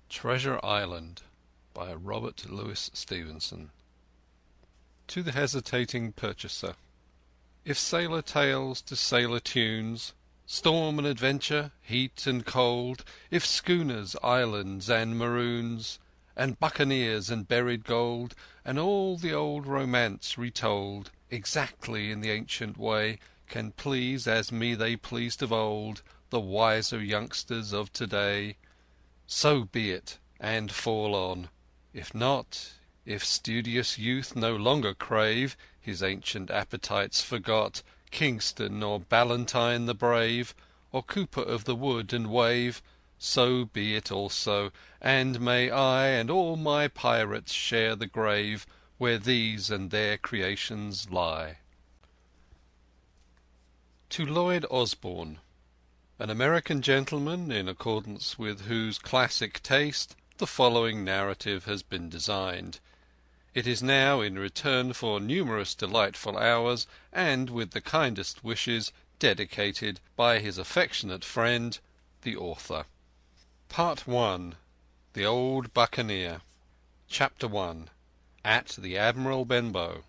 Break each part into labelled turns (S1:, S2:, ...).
S1: Treasure Island by Robert Louis Stevenson. To the hesitating purchaser. If sailor tales to sailor tunes, storm and adventure, heat and cold, if schooners, islands, and maroons, and buccaneers and buried gold, and all the old romance retold, exactly in the ancient way, can please as me they pleased of old, the wiser youngsters of today, so be it, and fall on. If not, if studious youth no longer crave, his ancient appetites forgot, Kingston or Ballantyne the brave, or Cooper of the Wood and Wave, so be it also, and may I and all my pirates share the grave where these and their creations lie. To Lloyd Osbourne, an American gentleman, in accordance with whose classic taste the following narrative has been designed. It is now, in return for numerous delightful hours, and with the kindest wishes, dedicated by his affectionate friend, the author. Part 1. The Old Buccaneer. Chapter 1. At the Admiral Benbow.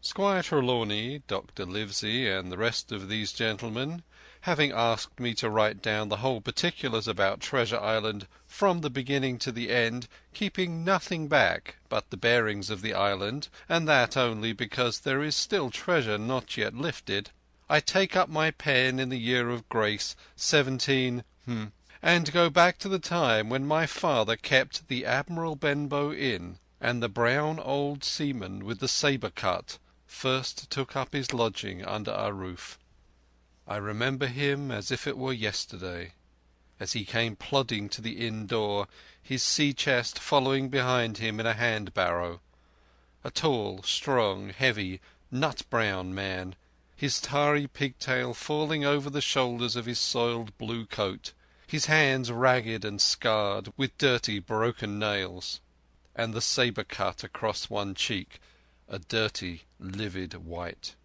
S1: Squire Trelawney, Dr. Livesey, and the rest of these gentlemen, having asked me to write down the whole particulars about Treasure Island from the beginning to the end, keeping nothing back but the bearings of the island, and that only because there is still treasure not yet lifted, I take up my pen in the year of grace 17 and go back to the time when my father kept the Admiral Benbow Inn, and the brown old seaman with the sabre cut first took up his lodging under our roof. I remember him as if it were yesterday, as he came plodding to the inn door, his sea-chest following behind him in a hand-barrow. A tall, strong, heavy, nut-brown man, his tarry pigtail falling over the shoulders of his soiled blue coat, his hands ragged and scarred with dirty broken nails, and the sabre cut across one cheek, a dirty, livid white.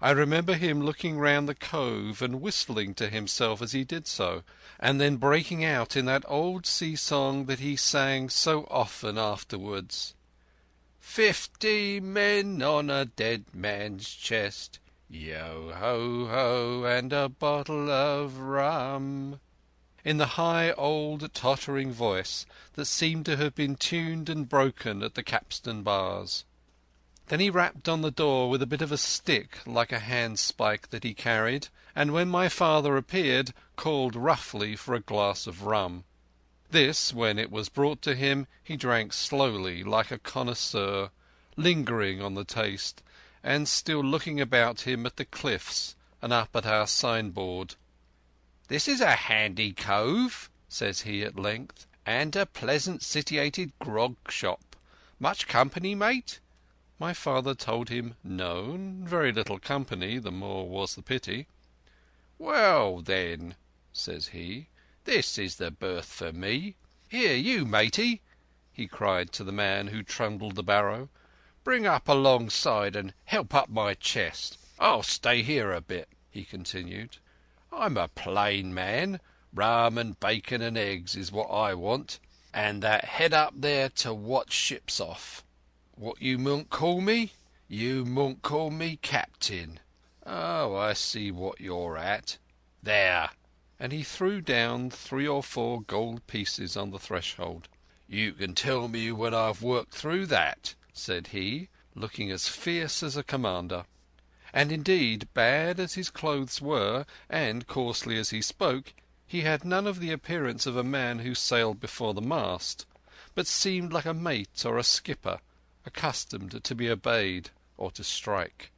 S1: I remember him looking round the cove and whistling to himself as he did so, and then breaking out in that old sea-song that he sang so often afterwards. 50 men on a dead man's chest, yo-ho-ho, and a bottle of rum, in the high old tottering voice that seemed to have been tuned and broken at the capstan bars. Then he rapped on the door with a bit of a stick like a handspike that he carried, and when my father appeared, called roughly for a glass of rum. This, when it was brought to him, he drank slowly like a connoisseur, lingering on the taste, and still looking about him at the cliffs and up at our signboard. "This is a handy cove," says he at length, "and a pleasant sitiated grog shop. Much company, mate?" My father told him no, very little company, the more was the pity. "Well, then," says he, "this is the berth for me. Here, you matey," he cried to the man who trundled the barrow, "bring up alongside and help up my chest. I'll stay here a bit," he continued. "I'm a plain man. Rum and bacon and eggs is what I want, and that head up there to watch ships off. What you mun't call me? You mun't call me captain. Oh, I see what you're at. There!" And he threw down 3 or 4 gold pieces on the threshold. "You can tell me when I've worked through that," said he, looking as fierce as a commander. And indeed, bad as his clothes were, and coarsely as he spoke, he had none of the appearance of a man who sailed before the mast, but seemed like a mate or a skipper, accustomed to be obeyed or to strike.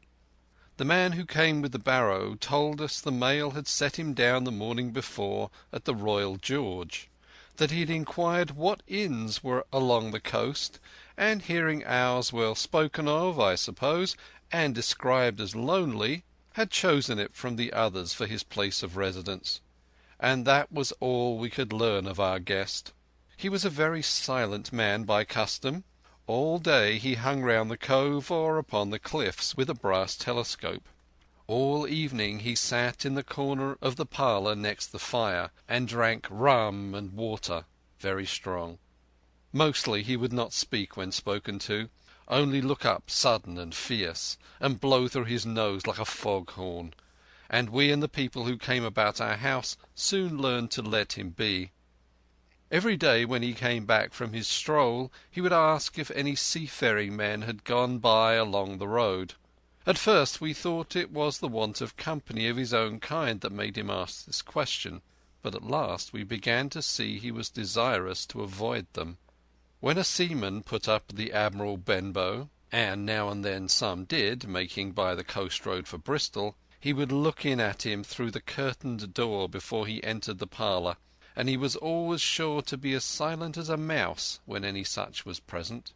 S1: The man who came with the barrow told us the mail had set him down the morning before at the Royal George, that he had inquired what inns were along the coast, and hearing ours well spoken of, I suppose, and described as lonely, had chosen it from the others for his place of residence. And that was all we could learn of our guest. He was a very silent man by custom. All day he hung round the cove or upon the cliffs with a brass telescope. All evening he sat in the corner of the parlour next the fire, and drank rum and water, very strong. Mostly he would not speak when spoken to, only look up sudden and fierce, and blow through his nose like a foghorn, and we and the people who came about our house soon learned to let him be. Every day when he came back from his stroll he would ask if any seafaring men had gone by along the road. At first we thought it was the want of company of his own kind that made him ask this question, but at last we began to see he was desirous to avoid them. When a seaman put up the Admiral Benbow, and now and then some did, making by the coast road for Bristol, he would look in at him through the curtained door before he entered the parlour, and he was always sure to be as silent as a mouse when any such was present.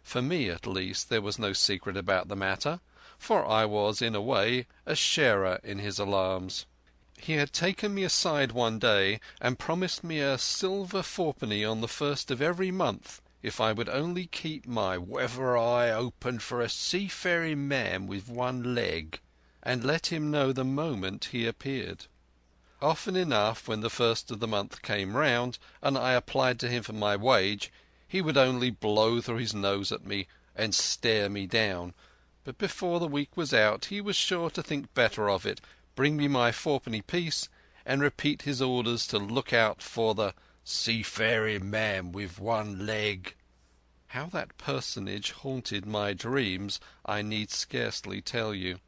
S1: For me, at least, there was no secret about the matter, for I was, in a way, a sharer in his alarms. He had taken me aside one day and promised me a silver fourpenny on the first of every month if I would only keep my weather eye open for a seafaring man with one leg, and let him know the moment he appeared. Often enough, when the first of the month came round, and I applied to him for my wage, he would only blow through his nose at me and stare me down, but before the week was out he was sure to think better of it, bring me my fourpenny piece, and repeat his orders to look out for the seafaring man with one leg. How that personage haunted my dreams I need scarcely tell you.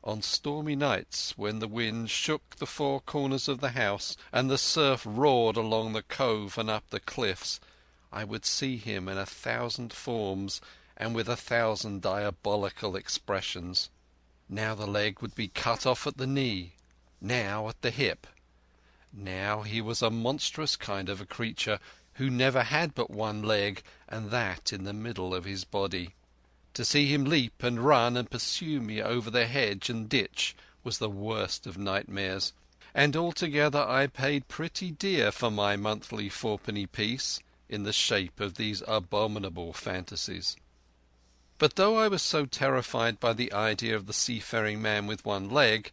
S1: On stormy nights, when the wind shook the four corners of the house and the surf roared along the cove and up the cliffs, I would see him in 1,000 forms and with 1,000 diabolical expressions. Now the leg would be cut off at the knee, now at the hip. Now he was a monstrous kind of a creature who never had but one leg, and that in the middle of his body. To see him leap and run and pursue me over the hedge and ditch was the worst of nightmares, and altogether I paid pretty dear for my monthly fourpenny piece in the shape of these abominable fantasies. But though I was so terrified by the idea of the seafaring man with one leg,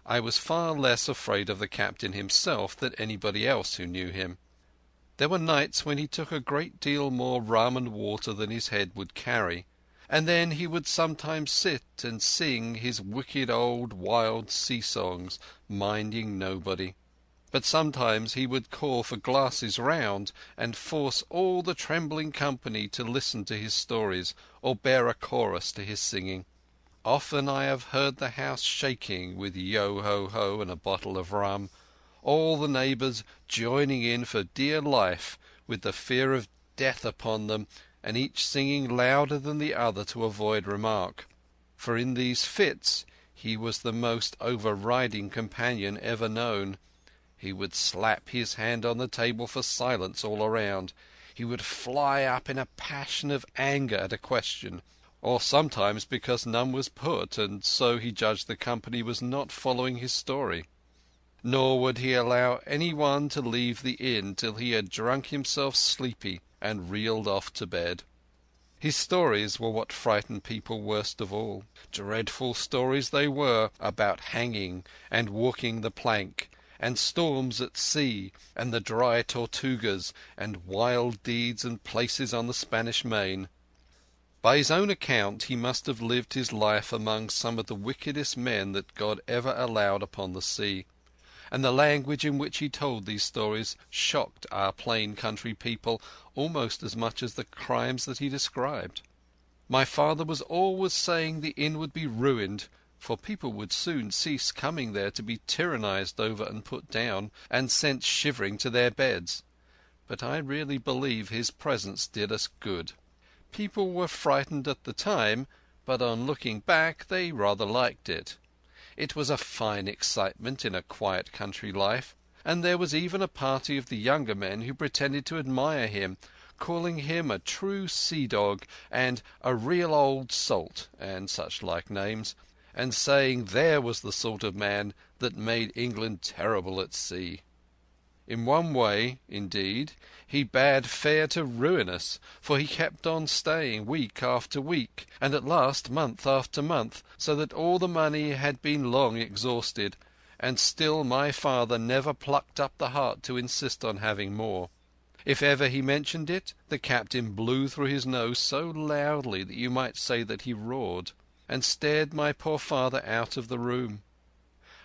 S1: I was far less afraid of the captain himself than anybody else who knew him. There were nights when he took a great deal more rum and water than his head would carry, and then he would sometimes sit and sing his wicked old wild sea-songs, minding nobody. But sometimes he would call for glasses round and force all the trembling company to listen to his stories or bear a chorus to his singing. Often I have heard the house shaking with yo-ho-ho and a bottle of rum, all the neighbours joining in for dear life with the fear of death upon them, and each singing louder than the other to avoid remark. For in these fits he was the most overriding companion ever known. He would slap his hand on the table for silence all around. He would fly up in a passion of anger at a question, or sometimes because none was put, and so he judged the company was not following his story. Nor would he allow any one to leave the inn till he had drunk himself sleepy and reeled off to bed. His stories were what frightened people worst of all. Dreadful stories they were about hanging and walking the plank, and storms at sea, and the dry Tortugas, and wild deeds and places on the Spanish Main. By his own account he must have lived his life among some of the wickedest men that God ever allowed upon the sea, and the language in which he told these stories shocked our plain country people almost as much as the crimes that he described. My father was always saying the inn would be ruined, for people would soon cease coming there to be tyrannized over and put down, and sent shivering to their beds. But I really believe his presence did us good. People were frightened at the time, but on looking back they rather liked it. It was a fine excitement in a quiet country life, and there was even a party of the younger men who pretended to admire him, calling him a true sea-dog and a real old salt, and such like names, and saying there was the sort of man that made England terrible at sea. In one way, indeed, he bade fair to ruin us, for he kept on staying week after week, and at last month after month, so that all the money had been long exhausted, and still my father never plucked up the heart to insist on having more. If ever he mentioned it, the captain blew through his nose so loudly that you might say that he roared, and stared my poor father out of the room.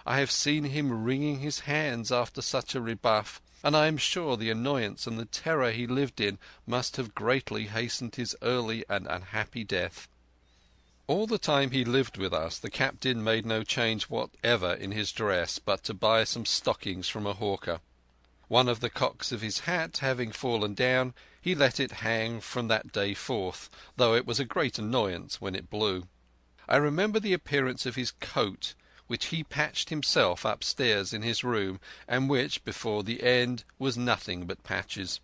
S1: I have seen him wringing his hands after such a rebuff, and I am sure the annoyance and the terror he lived in must have greatly hastened his early and unhappy death. All the time he lived with us the captain made no change whatever in his dress but to buy some stockings from a hawker. One of the cocks of his hat having fallen down, he let it hang from that day forth, though it was a great annoyance when it blew. I remember the appearance of his coat, which he patched himself upstairs in his room, and which, before the end, was nothing but patches.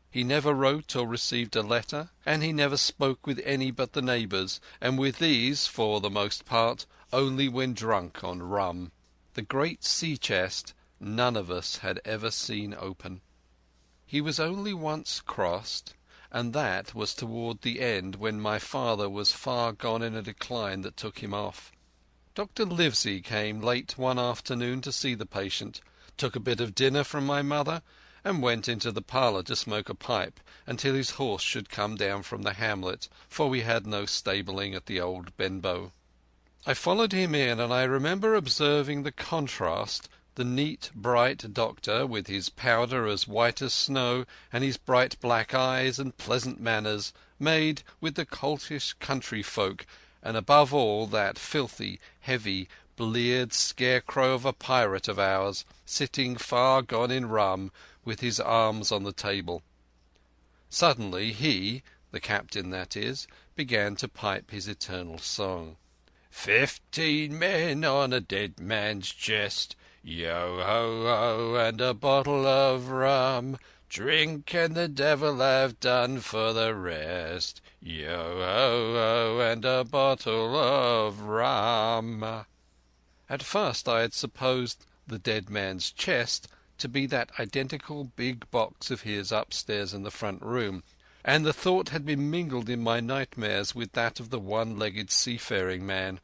S1: He never wrote or received a letter, and he never spoke with any but the neighbours, and with these, for the most part, only when drunk on rum. The great sea-chest none of us had ever seen open. He was only once crossed, and that was toward the end, when my father was far gone in a decline that took him off. Dr. Livesey came late one afternoon to see the patient, took a bit of dinner from my mother, and went into the parlour to smoke a pipe until his horse should come down from the hamlet, for we had no stabling at the old Benbow. I followed him in, and I remember observing the contrast. The neat, bright doctor, with his powder as white as snow, and his bright black eyes and pleasant manners, made with the coltish country folk, and above all that filthy, heavy, bleared scarecrow of a pirate of ours, sitting far gone in rum, with his arms on the table. Suddenly he, the captain that is, began to pipe his eternal song. 15 men on a dead man's chest, yo-ho-ho, and a bottle of rum. Drink and the devil have done for the rest, yo-ho-ho, and a bottle of rum. At first I had supposed the dead man's chest to be that identical big box of his upstairs in the front room, and the thought had been mingled in my nightmares with that of the one-legged seafaring man.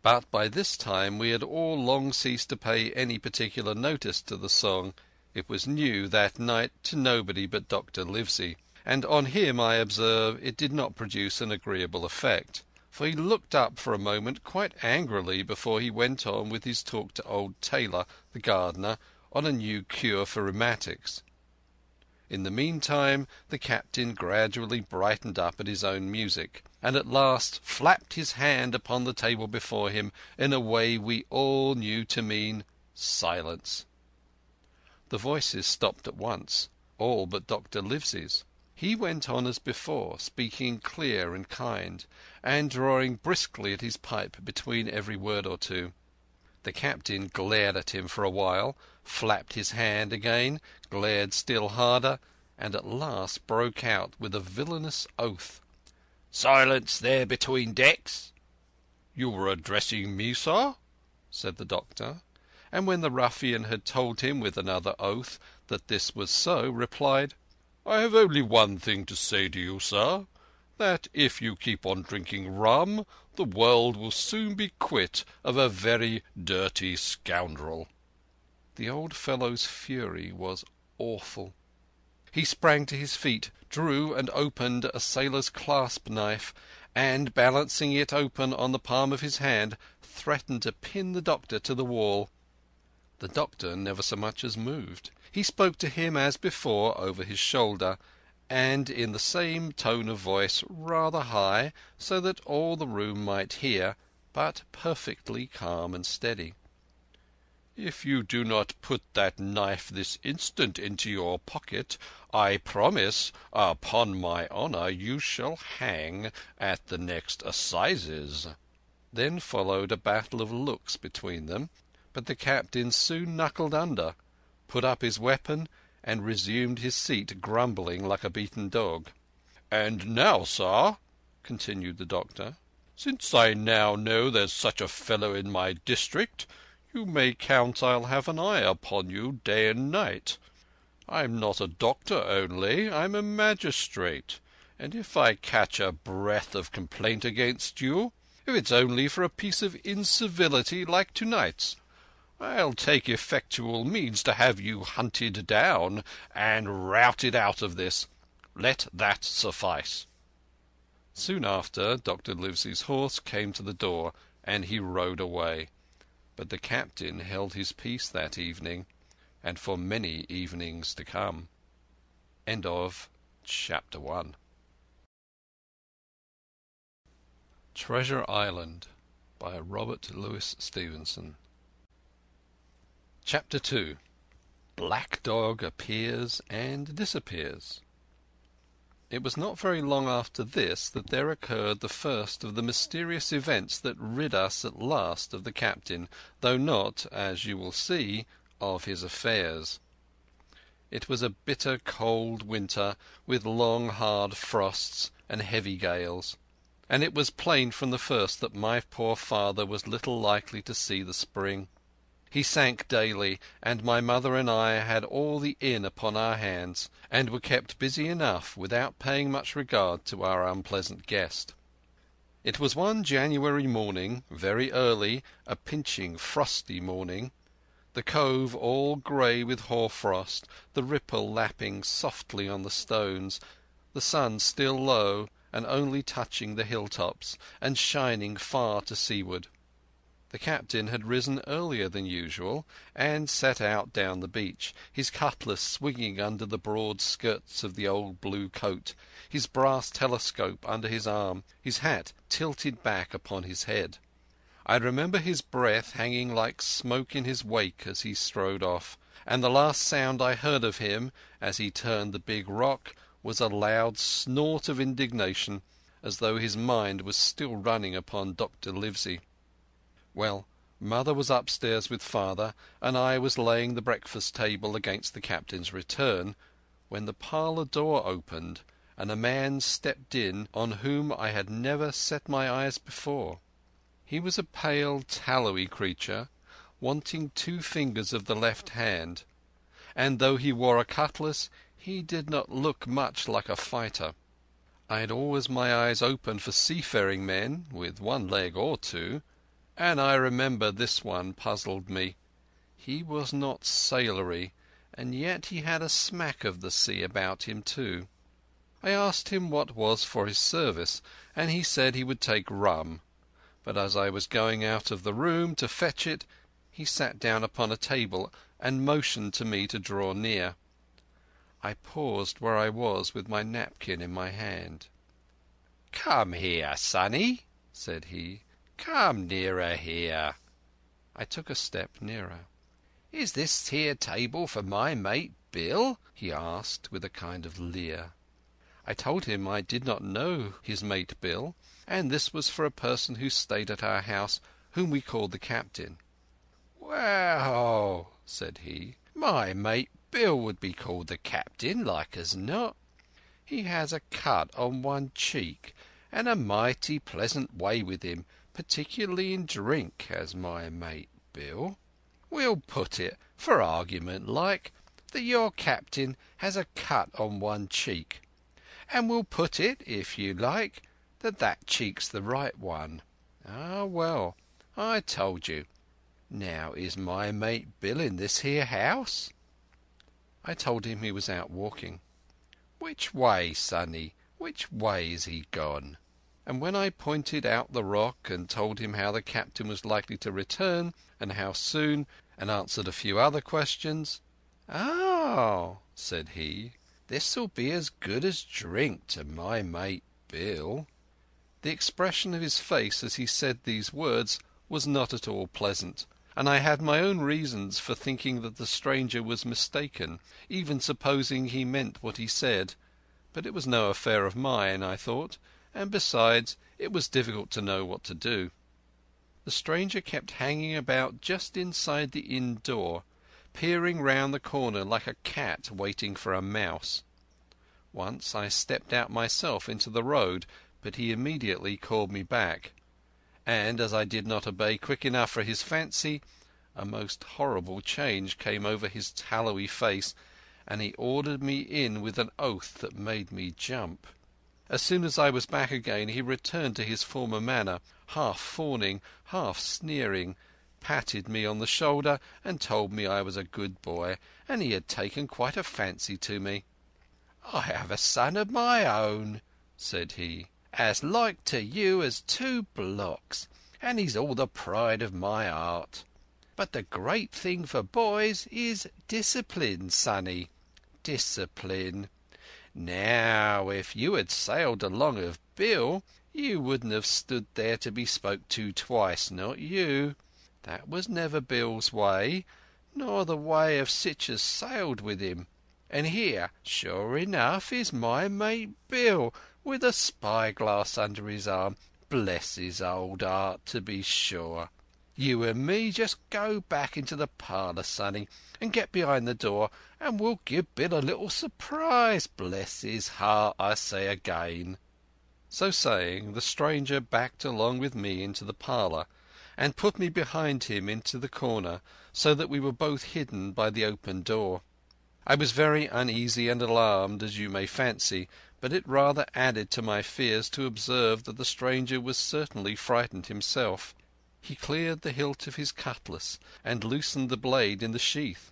S1: But by this time we had all long ceased to pay any particular notice to the song. It was new that night to nobody but Dr. Livesey, and on him, I observe, it did not produce an agreeable effect, for he looked up for a moment quite angrily before he went on with his talk to old Taylor, the gardener, on a new cure for rheumatics. In the meantime the captain gradually brightened up at his own music, and at last flapped his hand upon the table before him in a way we all knew to mean silence. The voices stopped at once, all but Dr. Livesey's. He went on as before, speaking clear and kind, and drawing briskly at his pipe between every word or two. The captain glared at him for a while, flapped his hand again, glared still harder, and at last broke out with a villainous oath. "Silence there between decks!" "You were addressing me, sir?" said the doctor, and when the ruffian had told him with another oath that this was so, replied, "I have only one thing to say to you, sir, that if you keep on drinking rum, the world will soon be quit of a very dirty scoundrel." The old fellow's fury was awful. He sprang to his feet, drew and opened a sailor's clasp knife, and, balancing it open on the palm of his hand, threatened to pin the doctor to the wall. The doctor never so much as moved. He spoke to him as before over his shoulder, and in the same tone of voice, rather high, so that all the room might hear, but perfectly calm and steady. "If you do not put that knife this instant into your pocket, I promise, upon my honour, you shall hang at the next assizes." Then followed a battle of looks between them, but the captain soon knuckled under, put up his weapon, and resumed his seat, grumbling like a beaten dog. "And now, sir," continued the doctor, "since I now know there's such a fellow in my district, you may count I'll have an eye upon you day and night. I'm not a doctor only, I'm a magistrate, and if I catch a breath of complaint against you, if it's only for a piece of incivility like tonight's, I'll take effectual means to have you hunted down and routed out of this. Let that suffice." Soon after, Dr. Livesey's horse came to the door, and he rode away. But the captain held his peace that evening, and for many evenings to come. End of Chapter 1. Treasure Island by Robert Louis Stevenson. Chapter 2. Black Dog appears and disappears. It was not very long after this that there occurred the first of the mysterious events that rid us at last of the captain, though not, as you will see, of his affairs. It was a bitter cold winter, with long hard frosts and heavy gales, and it was plain from the first that my poor father was little likely to see the spring. He sank daily, and my mother and I had all the inn upon our hands, and were kept busy enough without paying much regard to our unpleasant guest. It was one January morning, very early, a pinching, frosty morning, the cove all grey with hoar-frost, the ripple lapping softly on the stones, the sun still low and only touching the hilltops, and shining far to seaward. The captain had risen earlier than usual, and set out down the beach, his cutlass swinging under the broad skirts of the old blue coat, his brass telescope under his arm, his hat tilted back upon his head. I remember his breath hanging like smoke in his wake as he strode off, and the last sound I heard of him, as he turned the big rock, was a loud snort of indignation, as though his mind was still running upon Dr. Livesey. Well, mother was upstairs with father, and I was laying the breakfast table against the captain's return, when the parlour door opened, and a man stepped in on whom I had never set my eyes before. He was a pale, tallowy creature, wanting 2 fingers of the left hand, and though he wore a cutlass, he did not look much like a fighter. I had always my eyes open for seafaring men, with 1 leg or 2, and I remember this one puzzled me. He was not sailory, and yet he had a smack of the sea about him too. I asked him what was for his service, and he said he would take rum. But as I was going out of the room to fetch it, he sat down upon a table and motioned to me to draw near. I paused where I was with my napkin in my hand. "Come here, sonny," said he. "Come nearer here." I took a step nearer. "Is this here table for my mate Bill?" he asked with a kind of leer. I told him I did not know his mate Bill, and this was for a person who stayed at our house, whom we called the captain. "Well," said he, "my mate Bill would be called the captain, like as not. He has a cut on 1 cheek, and a mighty pleasant way with him, particularly in drink, has my mate Bill. We'll put it, for argument like, that your captain has a cut on 1 cheek, and we'll put it, if you like, that cheek's the right one. Ah, well, I told you. Now, is my mate Bill in this here house?" I told him he was out walking. "Which way, sonny? Which way is he gone?" And when I pointed out the rock and told him how the captain was likely to return, and how soon, and answered a few other questions, "Oh," said he, "this'll be as good as drink to my mate Bill." The expression of his face as he said these words was not at all pleasant, and I had my own reasons for thinking that the stranger was mistaken, even supposing he meant what he said. But it was no affair of mine, I thought, and besides, it was difficult to know what to do. The stranger kept hanging about just inside the inn door, peering round the corner like a cat waiting for a mouse. Once I stepped out myself into the road, but he immediately called me back, and as I did not obey quick enough for his fancy, a most horrible change came over his tallowy face, and he ordered me in with an oath that made me jump. As soon as I was back again he returned to his former manner, half fawning, half sneering, patted me on the shoulder and told me I was a good boy, and he had taken quite a fancy to me. "I have a son of my own," said he, "as like to you as two blocks, and he's all the pride of my heart. But the great thing for boys is discipline, sonny, discipline. Now, if you had sailed along of Bill, you wouldn't have stood there to be spoke to twice, not you. That was never Bill's way, nor the way of sich as sailed with him. And here, sure enough, is my mate Bill, with a spyglass under his arm. Bless his old heart, to be sure. You and me just go back into the parlour, sonny, and get behind the door, and we'll give Bill a little surprise. Bless his heart, I say again." So saying, the stranger backed along with me into the parlour, and put me behind him into the corner, so that we were both hidden by the open door. I was very uneasy and alarmed, as you may fancy, but it rather added to my fears to observe that the stranger was certainly frightened himself. He cleared the hilt of his cutlass and loosened the blade in the sheath,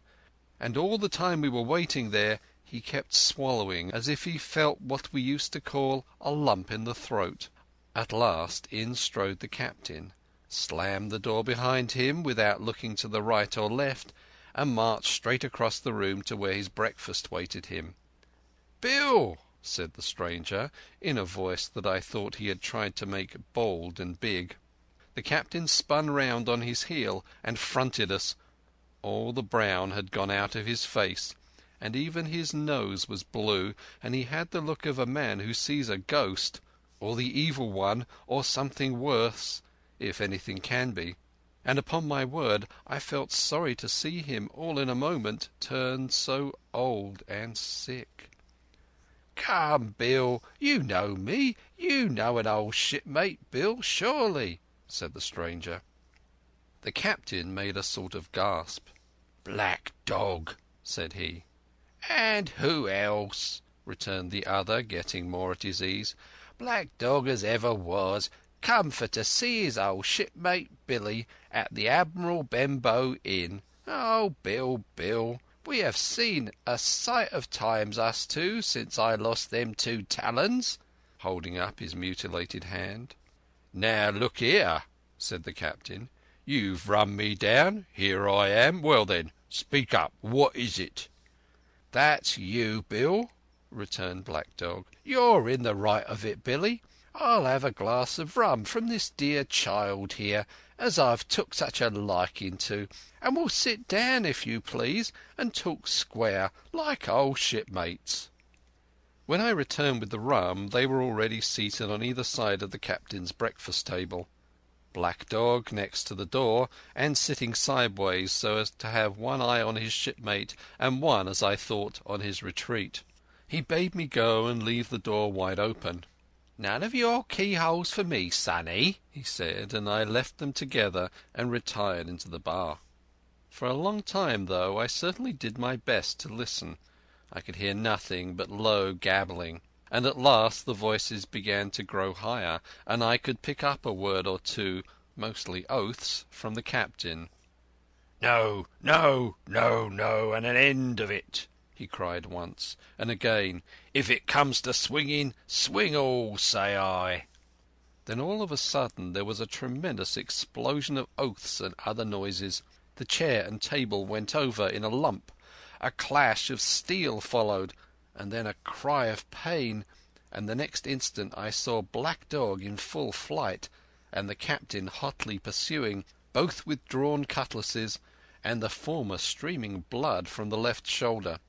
S1: and all the time we were waiting there he kept swallowing as if he felt what we used to call a lump in the throat. At last in strode the captain, slammed the door behind him without looking to the right or left, and marched straight across the room to where his breakfast waited him. "Bill," said the stranger, in a voice that I thought he had tried to make bold and big. The captain spun round on his heel and fronted us. All the brown had gone out of his face, and even his nose was blue, and he had the look of a man who sees a ghost, or the evil one, or something worse, if anything can be. And upon my word I felt sorry to see him all in a moment turned so old and sick. "Come, Bill, you know me. You know an old shipmate, Bill, surely," said the stranger. The captain made a sort of gasp. "Black Dog," said he. "And who else?" returned the other, getting more at his ease. "Black Dog as ever was, come for to see his old shipmate Billy at the Admiral Benbow Inn. Oh, Bill, Bill, we have seen a sight of times, us two, since I lost them 2 talons," holding up his mutilated hand. "Now look here," said the captain. "You've run me down. Here I am. Well then, speak up. What is it?" "That's you, Bill," returned Black Dog. "You're in the right of it, Billy. I'll have a glass of rum from this dear child here, as I've took such a liking to, and we'll sit down, if you please, and talk square, like old shipmates." When I returned with the rum they were already seated on either side of the captain's breakfast table. Black Dog next to the door, and sitting sideways so as to have one eye on his shipmate and one, as I thought, on his retreat. He bade me go and leave the door wide open. "None of your keyholes for me, sonny," he said, and I left them together and retired into the bar. For a long time, though, I certainly did my best to listen. I could hear nothing but low gabbling, and at last the voices began to grow higher, and I could pick up a word or two, mostly oaths, from the captain. "No, no, no, no, and an end of it," he cried once, and again, "If it comes to swinging, swing all, say I." Then all of a sudden there was a tremendous explosion of oaths and other noises. The chair and table went over in a lump. A clash of steel followed, and then a cry of pain, and the next instant I saw Black Dog in full flight, and the captain hotly pursuing, both with drawn cutlasses, and the former streaming blood from the left shoulder.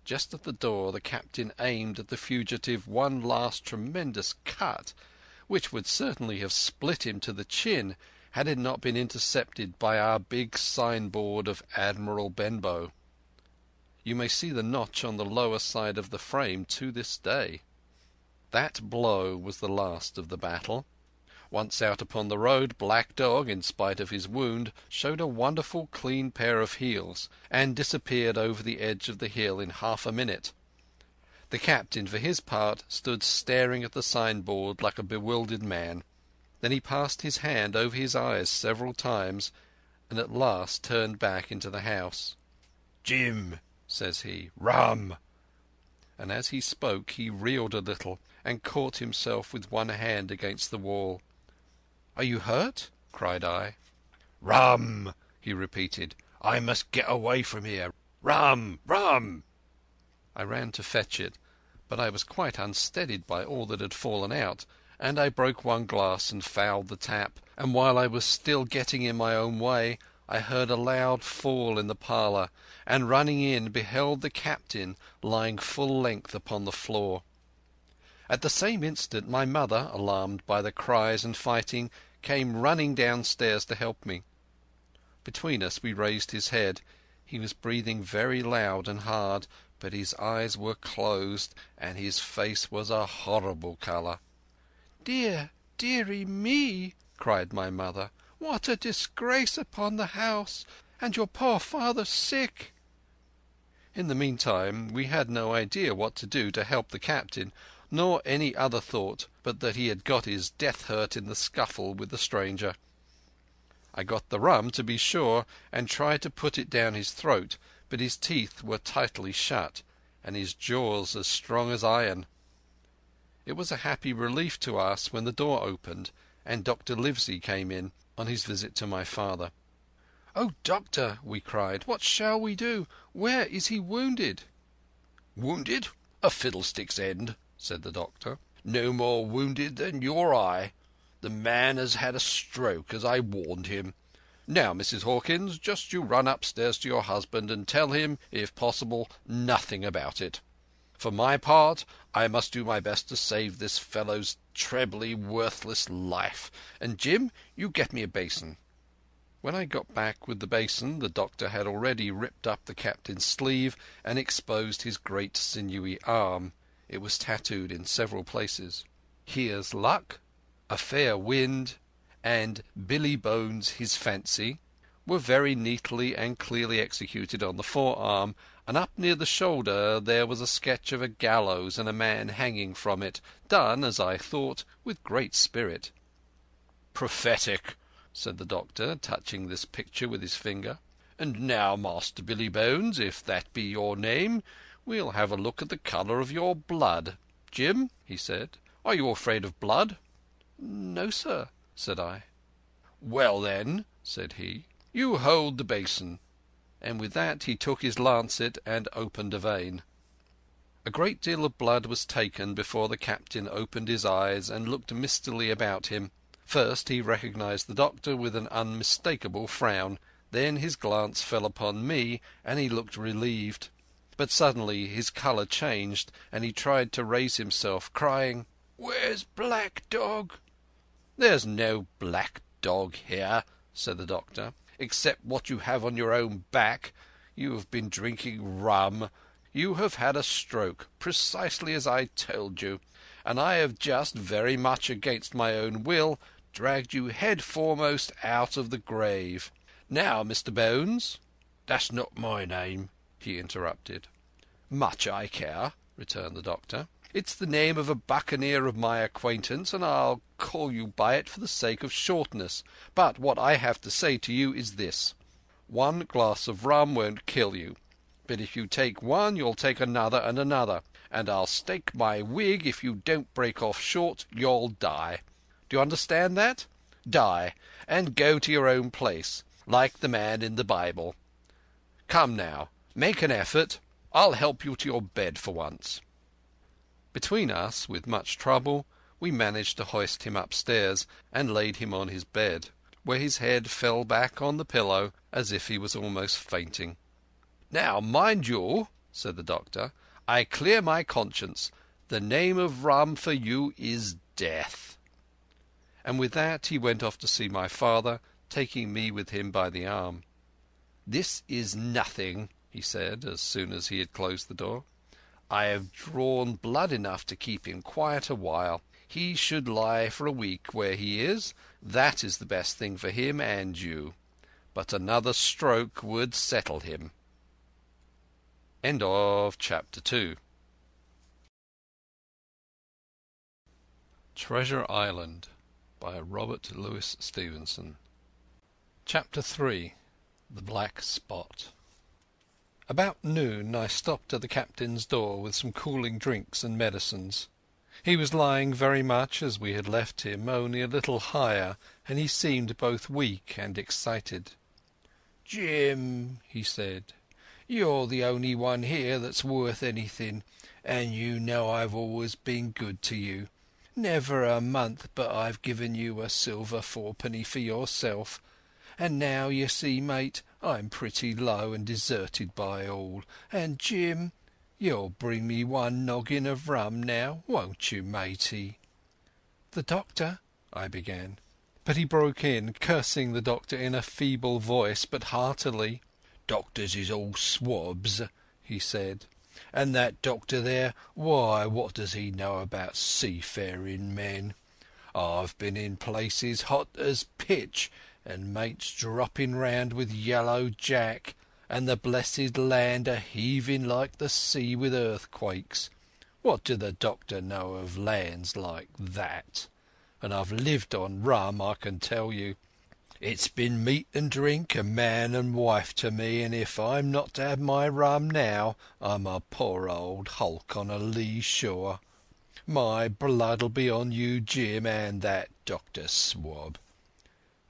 S1: Just at the door the captain aimed at the fugitive one last tremendous cut, which would certainly have split him to the chin had it not been intercepted by our big signboard of Admiral Benbow. You may see the notch on the lower side of the frame to this day. That blow was the last of the battle. Once out upon the road, Black Dog, in spite of his wound, showed a wonderful clean pair of heels, and disappeared over the edge of the hill in half a minute. The captain, for his part, stood staring at the signboard like a bewildered man. Then he passed his hand over his eyes several times, and at last turned back into the house. "Jim," says he, "rum!" And as he spoke he reeled a little and caught himself with one hand against the wall. "Are you hurt?" cried I. "Rum!" he repeated. "I must get away from here. Rum! Rum!" I ran to fetch it, but I was quite unsteadied by all that had fallen out, and I broke one glass and fouled the tap, and while I was still getting in my own way I heard a loud fall in the parlour, and running in beheld the captain lying full length upon the floor. At the same instant my mother, alarmed by the cries and fighting, came running downstairs to help me. Between us we raised his head. He was breathing very loud and hard, but his eyes were closed, and his face was a horrible colour. "Dear, dearie me!" cried my mother. "What a disgrace upon the house! And your poor father sick!" In the meantime we had no idea what to do to help the captain, nor any other thought but that he had got his death hurt in the scuffle with the stranger. I got the rum, to be sure, and tried to put it down his throat, but his teeth were tightly shut, and his jaws as strong as iron. It was a happy relief to us when the door opened, and Dr. Livesey came in on his visit to my father. "Oh, doctor," we cried, "what shall we do? Where is he wounded?" "Wounded? A fiddlestick's end," said the doctor. "No more wounded than your eye. The man has had a stroke, as I warned him. Now, Mrs. Hawkins, just you run upstairs to your husband and tell him, if possible, nothing about it. For my part, I must do my best to save this fellow's trebly worthless life. And Jim, you get me a basin." When I got back with the basin, the doctor had already ripped up the captain's sleeve and exposed his great sinewy arm. It was tattooed in several places. "Here's luck," "A fair wind," and "Billy Bones his fancy" were very neatly and clearly executed on the forearm, and up near the shoulder there was a sketch of a gallows and a man hanging from it, done, as I thought, with great spirit. "Prophetic," said the doctor, touching this picture with his finger. "And now, Master Billy Bones, if that be your name, we'll have a look at the colour of your blood. Jim," he said, "are you afraid of blood?" "No, sir," said I. "Well, then," said he, "you hold the basin." And with that he took his lancet and opened a vein. A great deal of blood was taken before the captain opened his eyes and looked mistily about him. First he recognized the doctor with an unmistakable frown. Then his glance fell upon me, and he looked relieved. But suddenly his colour changed, and he tried to raise himself, crying, "Where's Black Dog?" "There's no black dog here," said the doctor, "except what you have on your own back. You have been drinking rum. You have had a stroke, precisely as I told you, and I have just, very much against my own will, dragged you head foremost out of the grave. Now, Mr. Bones—" "That's not my name," he interrupted. "Much I care," returned the doctor. "It's the name of a buccaneer of my acquaintance, and I'll call you by it for the sake of shortness. But what I have to say to you is this. One glass of rum won't kill you, but if you take one you'll take another and another, and I'll stake my wig if you don't break off short you'll die. Do you understand that? Die, and go to your own place, like the man in the Bible. Come now, make an effort. I'll help you to your bed for once." Between us, with much trouble, we managed to hoist him upstairs and laid him on his bed, where his head fell back on the pillow as if he was almost fainting. "Now, mind you," said the doctor, "I clear my conscience. The name of rum for you is death." And with that he went off to see my father, taking me with him by the arm. "This is nothing," he said, as soon as he had closed the door. "I have drawn blood enough to keep him quiet a while. He should lie for a week where he is. That is the best thing for him and you. But another stroke would settle him." End of Chapter 2. Treasure Island by Robert Louis Stevenson. Chapter 3. The Black Spot. About noon I stopped at the captain's door with some cooling drinks and medicines. He was lying very much as we had left him, only a little higher, and he seemed both weak and excited. "Jim," he said, "you're the only one here that's worth anything, and you know I've always been good to you. Never a month but I've given you a silver fourpenny for yourself, and now you see, mate, I'm pretty low and deserted by all, and Jim, you'll bring me one noggin of rum now, won't you, matey?" "The doctor—" I began. But he broke in, cursing the doctor in a feeble voice, but heartily. "Doctors is all swabs," he said. "And that doctor there, why, what does he know about seafaring men? I've been in places hot as pitch, and mates dropping round with Yellow Jack, and the blessed land a heaving like the sea with earthquakes. What do the doctor know of lands like that? And I've lived on rum, I can tell you. It's been meat and drink and man and wife to me, and if I'm not to have my rum now, I'm a poor old hulk on a lee shore. My blood'll be on you, Jim, and that Doctor Swab."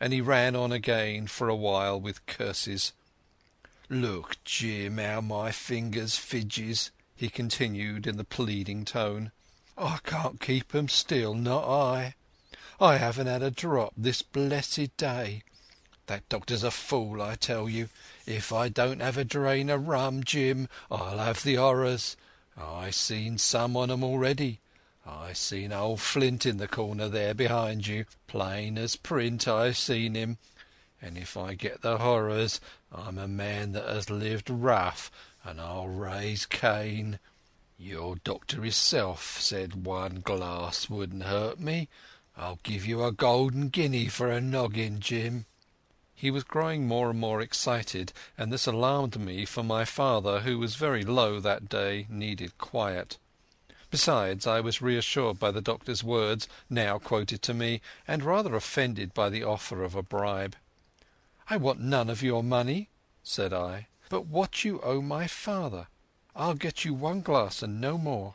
S1: And he ran on again for a while with curses. "Look, Jim, how my fingers fidges," he continued in the pleading tone. "I can't keep 'em still, not I. I haven't had a drop this blessed day. That doctor's a fool, I tell you. If I don't have a drain of rum, Jim, I'll have the horrors. I seen some on 'em already. I seen old Flint in the corner there behind you, plain as print I seen him. And if I get the horrors, I'm a man that has lived rough, and I'll raise Cain. Your doctor hisself said one glass wouldn't hurt me. I'll give you a golden guinea for a noggin, Jim." He was growing more and more excited, and this alarmed me, for my father, who was very low that day, needed quiet. Besides, I was reassured by the doctor's words, now quoted to me, and rather offended by the offer of a bribe. "I want none of your money," said I, "but what you owe my father. I'll get you one glass and no more."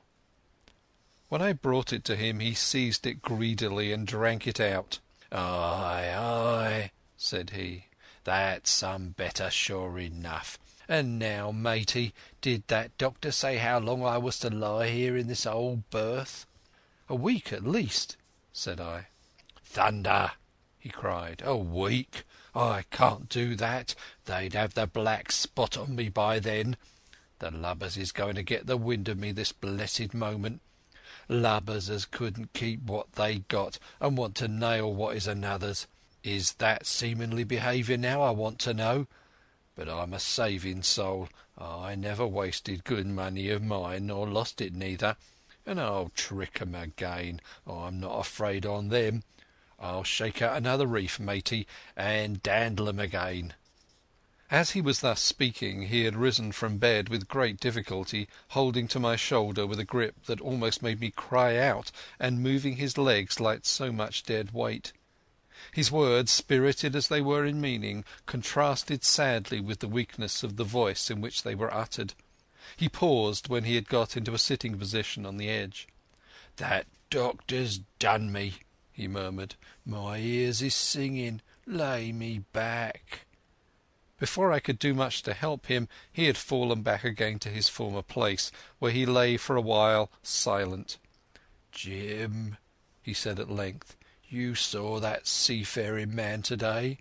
S1: When I brought it to him he seized it greedily and drank it out. "Ay, ay," said he, "that's some better sure enough. And now, matey, did that doctor say how long I was to lie here in this old berth?" "A week at least," said I. "Thunder!" he cried. "A week! I can't do that. They'd have the black spot on me by then. The lubbers is going to get the wind of me this blessed moment. Lubbers as couldn't keep what they got and want to nail what is another's. Is that seemingly behaviour now, I want to know? But I'm a saving soul. I never wasted good money of mine, nor lost it neither, and I'll trick 'em again. I'm not afraid on them. I'll shake out another reef, matey, and dandle 'em again." As he was thus speaking he had risen from bed with great difficulty, holding to my shoulder with a grip that almost made me cry out, and moving his legs like so much dead weight. His words, spirited as they were in meaning, contrasted sadly with the weakness of the voice in which they were uttered. He paused when he had got into a sitting position on the edge. "That doctor's done me," he murmured. "My ears is singing. Lay me back." Before I could do much to help him he had fallen back again to his former place, where he lay for a while silent. "Jim," he said at length, "you saw that seafaring man to-day?"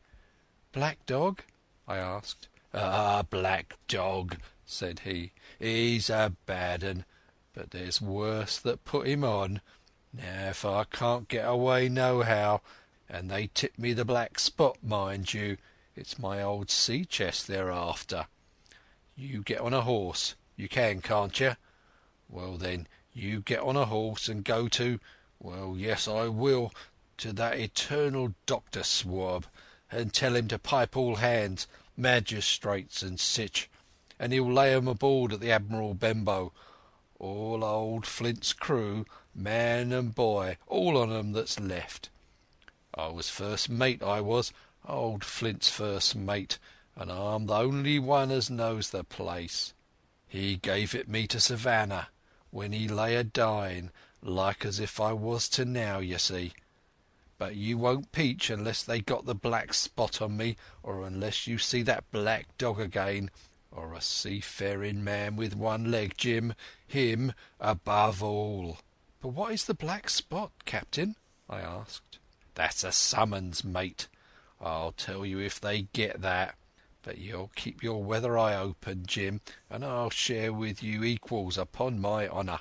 S1: "Black Dog?" I asked. "Ah, Black Dog," said he. "He's a bad un, but there's worse that put him on. Now if I can't get away nohow, and they tip me the black spot, mind you, it's my old sea chest they're after. You get on a horse. You can, can't you? Well then, you get on a horse and go to—well, yes, I will—to that eternal Doctor Swab, and tell him to pipe all hands, magistrates and sich, and he'll lay 'em aboard at the Admiral Benbow. All old Flint's crew, man and boy, all on 'em that's left. I was first mate, I was, old Flint's first mate, and I'm the only one as knows the place. He gave it me to Savannah when he lay a-dying, like as if I was to now, you see. But you won't peach unless they got the black spot on me, or unless you see that black dog again, or a seafaring man with one leg, Jim, him above all." "But what is the black spot, Captain?" I asked. "That's a summons, mate. I'll tell you if they get that. But you'll keep your weather eye open, Jim, and I'll share with you equals, upon my honour."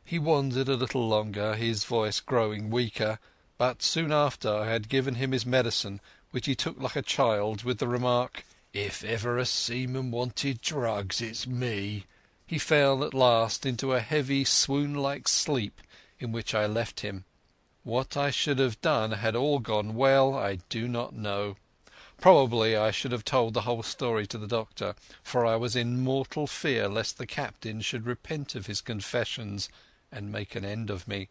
S1: He wandered a little longer, his voice growing weaker, but soon after I had given him his medicine, which he took like a child, with the remark, "If ever a seaman wanted drugs, it's me." He fell at last into a heavy swoon-like sleep, in which I left him. What I should have done had all gone well I do not know. Probably I should have told the whole story to the doctor, for I was in mortal fear lest the captain should repent of his confessions and make an end of me.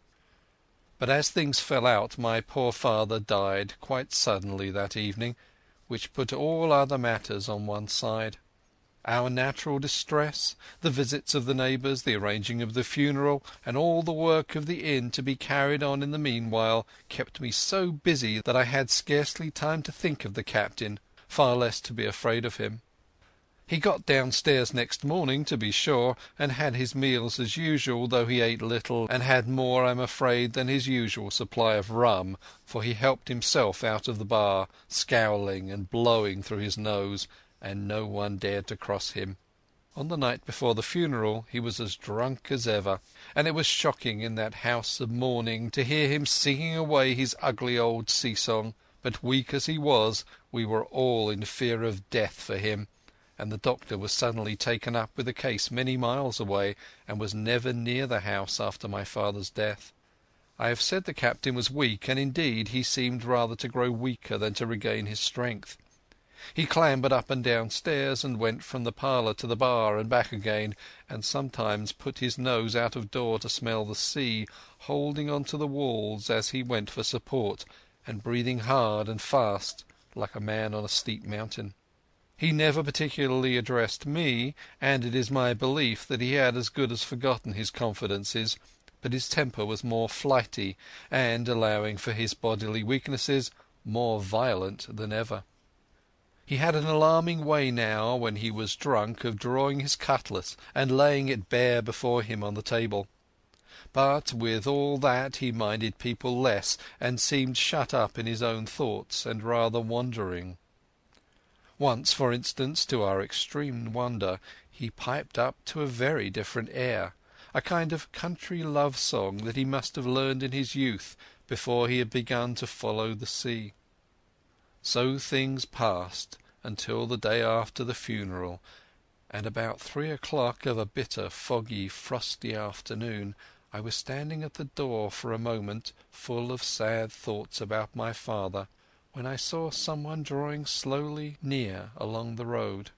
S1: But as things fell out, my poor father died quite suddenly that evening, which put all other matters on one side. Our natural distress, the visits of the neighbours, the arranging of the funeral, and all the work of the inn to be carried on in the meanwhile, kept me so busy that I had scarcely time to think of the captain, far less to be afraid of him. He got downstairs next morning, to be sure, and had his meals as usual, though he ate little, and had more, I'm afraid, than his usual supply of rum, for he helped himself out of the bar, scowling and blowing through his nose, and no one dared to cross him. On the night before the funeral he was as drunk as ever, and it was shocking in that house of mourning to hear him singing away his ugly old sea-song. But weak as he was, we were all in fear of death for him, and the doctor was suddenly taken up with a case many miles away, and was never near the house after my father's death. I have said the captain was weak, and indeed he seemed rather to grow weaker than to regain his strength. He clambered up and down stairs, and went from the parlour to the bar and back again, and sometimes put his nose out of door to smell the sea, holding on to the walls as he went for support, and breathing hard and fast like a man on a steep mountain. He never particularly addressed me, and it is my belief that he had as good as forgotten his confidences, but his temper was more flighty, and, allowing for his bodily weaknesses, more violent than ever. He had an alarming way now, when he was drunk, of drawing his cutlass and laying it bare before him on the table. But with all that he minded people less, and seemed shut up in his own thoughts and rather wandering. Once, for instance, to our extreme wonder, he piped up to a very different air, a kind of country love-song that he must have learned in his youth before he had begun to follow the sea. So things passed until the day after the funeral, and about 3 o'clock of a bitter, foggy, frosty afternoon I was standing at the door for a moment, full of sad thoughts about my father, when I saw someone drawing slowly near along the road.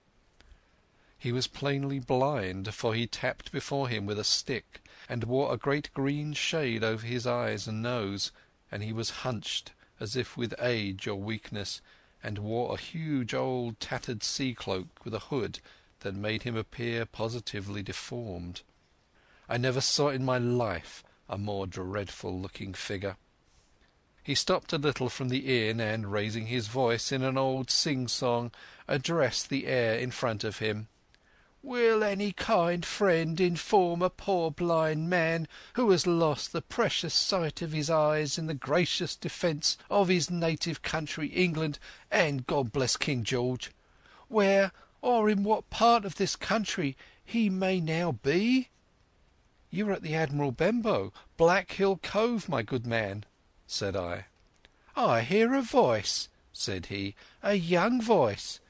S1: He was plainly blind, for he tapped before him with a stick, and wore a great green shade over his eyes and nose, and he was hunched as if with age or weakness, and wore a huge old tattered sea-cloak with a hood that made him appear positively deformed. I never saw in my life a more dreadful-looking figure. He stopped a little from the inn, and, raising his voice in an old sing-song, addressed the air in front of him. "Will any kind friend inform a poor blind man who has lost the precious sight of his eyes in the gracious defence of his native country, England, and God bless King George, where or in what part of this country he may now be?" "You are at the Admiral Benbow, Black Hill Cove, my good man," said I. "I hear a voice," said he, "a young voice.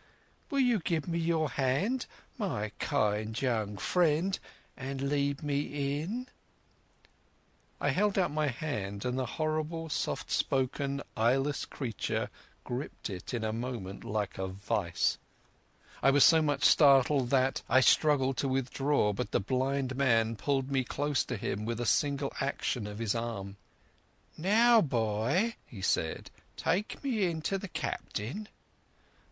S1: Will you give me your hand, my kind young friend, and lead me in?" I held out my hand, and the horrible, soft-spoken, eyeless creature gripped it in a moment like a vice. I was so much startled that I struggled to withdraw, but the blind man pulled me close to him with a single action of his arm. "Now, boy," he said, "take me in to the captain."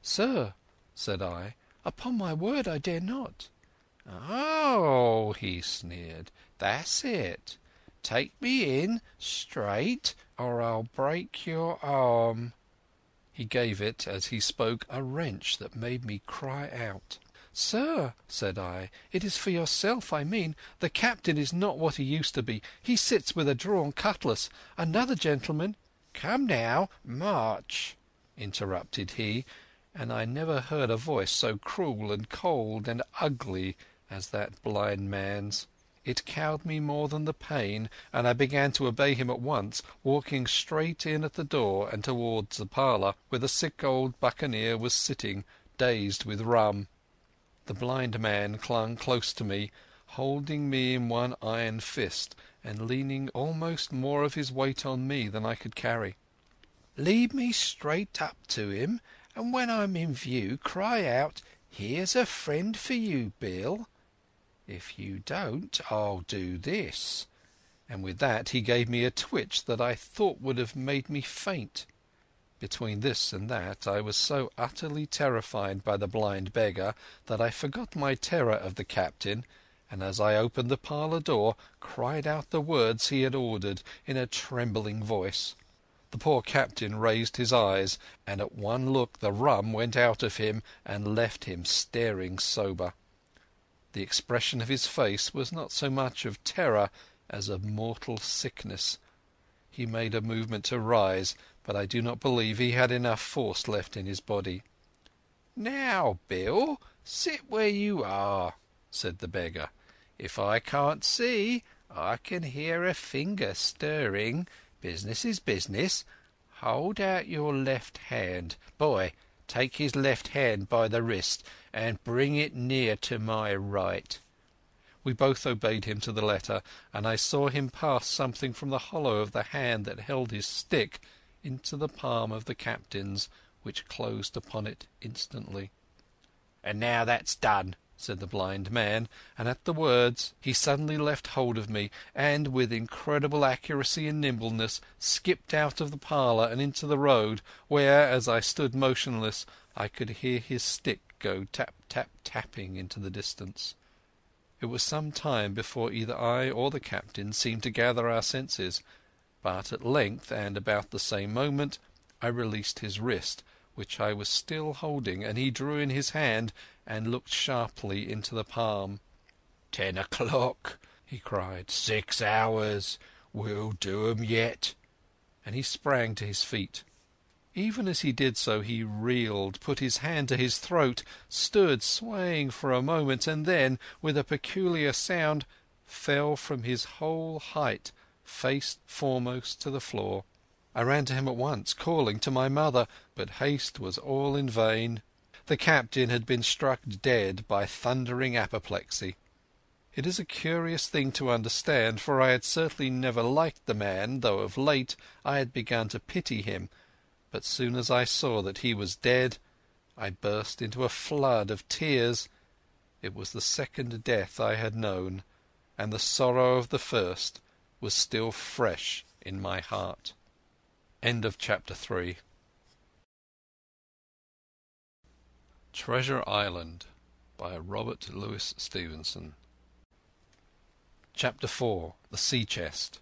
S1: "Sir," said I, "upon my word I dare not." "Oh," he sneered, "that's it. Take me in straight, or I'll break your arm." He gave it, as he spoke, a wrench that made me cry out. "Sir," said I, "it is for yourself I mean. The captain is not what he used to be. He sits with a drawn cutlass. Another gentleman—" "Come now, march," interrupted he, and I never heard a voice so cruel and cold and ugly as that blind man's. It cowed me more than the pain, and I began to obey him at once, walking straight in at the door and towards the parlour, where the sick old buccaneer was sitting, dazed with rum. The blind man clung close to me, holding me in one iron fist and leaning almost more of his weight on me than I could carry. "Lead me straight up to him, and when I'm in view cry out, 'Here's a friend for you, Bill.' If you don't, I'll do this." And with that he gave me a twitch that I thought would have made me faint. Between this and that I was so utterly terrified by the blind beggar that I forgot my terror of the captain, and as I opened the parlour door cried out the words he had ordered in a trembling voice. The poor captain raised his eyes, and at one look the rum went out of him and left him staring sober. The expression of his face was not so much of terror as of mortal sickness. He made a movement to rise, but I do not believe he had enough force left in his body. "Now, Bill, sit where you are," said the beggar. "If I can't see, I can hear a finger stirring. Business is business. Hold out your left hand. Boy, take his left hand by the wrist and bring it near to my right." We both obeyed him to the letter, and I saw him pass something from the hollow of the hand that held his stick into the palm of the captain's, which closed upon it instantly. "And now that's done," said the blind man, and at the words he suddenly left hold of me, and with incredible accuracy and nimbleness skipped out of the parlour and into the road, where, as I stood motionless, I could hear his stick go tap, tap, tapping into the distance. It was some time before either I or the captain seemed to gather our senses, but at length, and about the same moment, I released his wrist, which I was still holding, and he drew in his hand and looked sharply into the palm. "10 o'clock," he cried. "6 hours. We'll do 'em yet." And he sprang to his feet. Even as he did so he reeled, put his hand to his throat, stood swaying for a moment, and then, with a peculiar sound, fell from his whole height face foremost to the floor. I ran to him at once, calling to my mother, but haste was all in vain. The captain had been struck dead by thundering apoplexy. It is a curious thing to understand, for I had certainly never liked the man, though of late I had begun to pity him. But soon as I saw that he was dead, I burst into a flood of tears. It was the second death I had known, and the sorrow of the first was still fresh in my heart. End of chapter 3. Treasure Island by Robert Louis Stevenson. Chapter 4. The Sea Chest.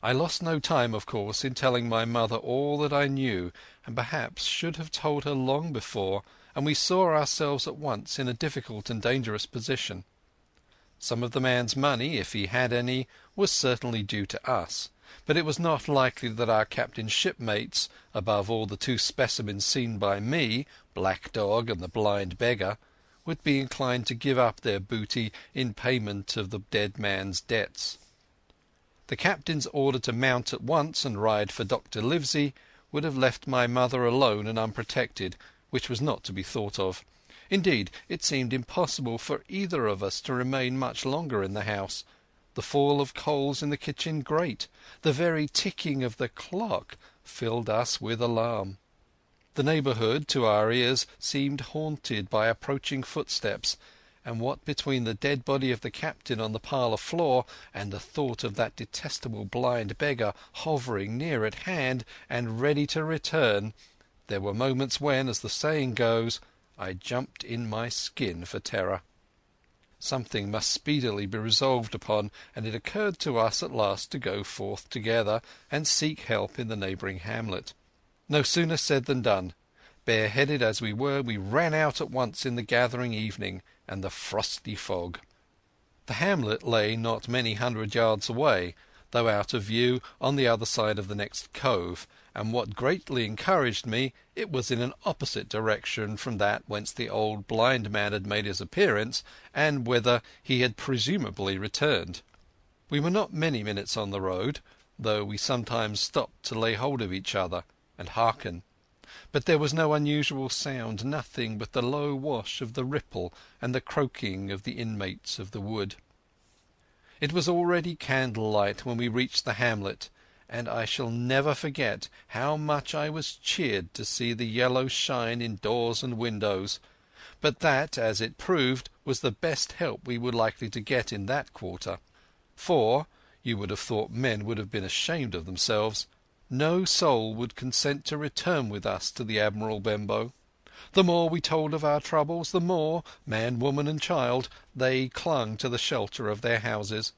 S1: I lost no time, of course, in telling my mother all that I knew, and perhaps should have told her long before, and we saw ourselves at once in a difficult and dangerous position. Some of the man's money, if he had any, was certainly due to us, but it was not likely that our captain's shipmates, above all the 2 specimens seen by me, Black Dog and the blind beggar, would be inclined to give up their booty in payment of the dead man's debts. The captain's order to mount at once and ride for Dr. Livesey would have left my mother alone and unprotected, which was not to be thought of. Indeed, it seemed impossible for either of us to remain much longer in the house. The fall of coals in the kitchen grate, the very ticking of the clock, filled us with alarm. The neighbourhood, to our ears, seemed haunted by approaching footsteps, and what between the dead body of the captain on the parlour floor and the thought of that detestable blind beggar hovering near at hand and ready to return, there were moments when, as the saying goes, I jumped in my skin for terror. Something must speedily be resolved upon, and it occurred to us at last to go forth together and seek help in the neighbouring hamlet. No sooner said than done. Bareheaded as we were, we ran out at once in the gathering evening and the frosty fog. The hamlet lay not many 100 yards away, though out of view on the other side of the next cove, and what greatly encouraged me, it was in an opposite direction from that whence the old blind man had made his appearance, and whither he had presumably returned. We were not many minutes on the road, though we sometimes stopped to lay hold of each other and hearken. But there was no unusual sound, nothing but the low wash of the ripple and the croaking of the inmates of the wood. It was already candlelight when we reached the hamlet, and I shall never forget how much I was cheered to see the yellow shine in doors and windows, but that, as it proved, was the best help we were likely to get in that quarter, for, you would have thought men would have been ashamed of themselves, no soul would consent to return with us to the Admiral Benbow. The more we told of our troubles, the more, man, woman and child, they clung to the shelter of their houses.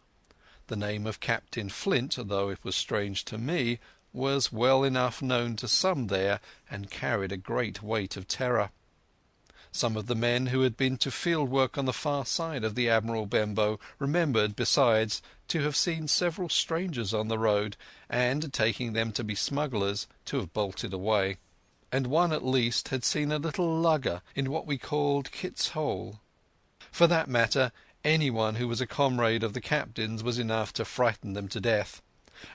S1: The name of Captain Flint, though it was strange to me, was well enough known to some there, and carried a great weight of terror. Some of the men who had been to field work on the far side of the Admiral Benbow remembered, besides, to have seen several strangers on the road, and, taking them to be smugglers, to have bolted away. And one at least had seen a little lugger in what we called Kit's Hole. For that matter, anyone who was a comrade of the captain's was enough to frighten them to death.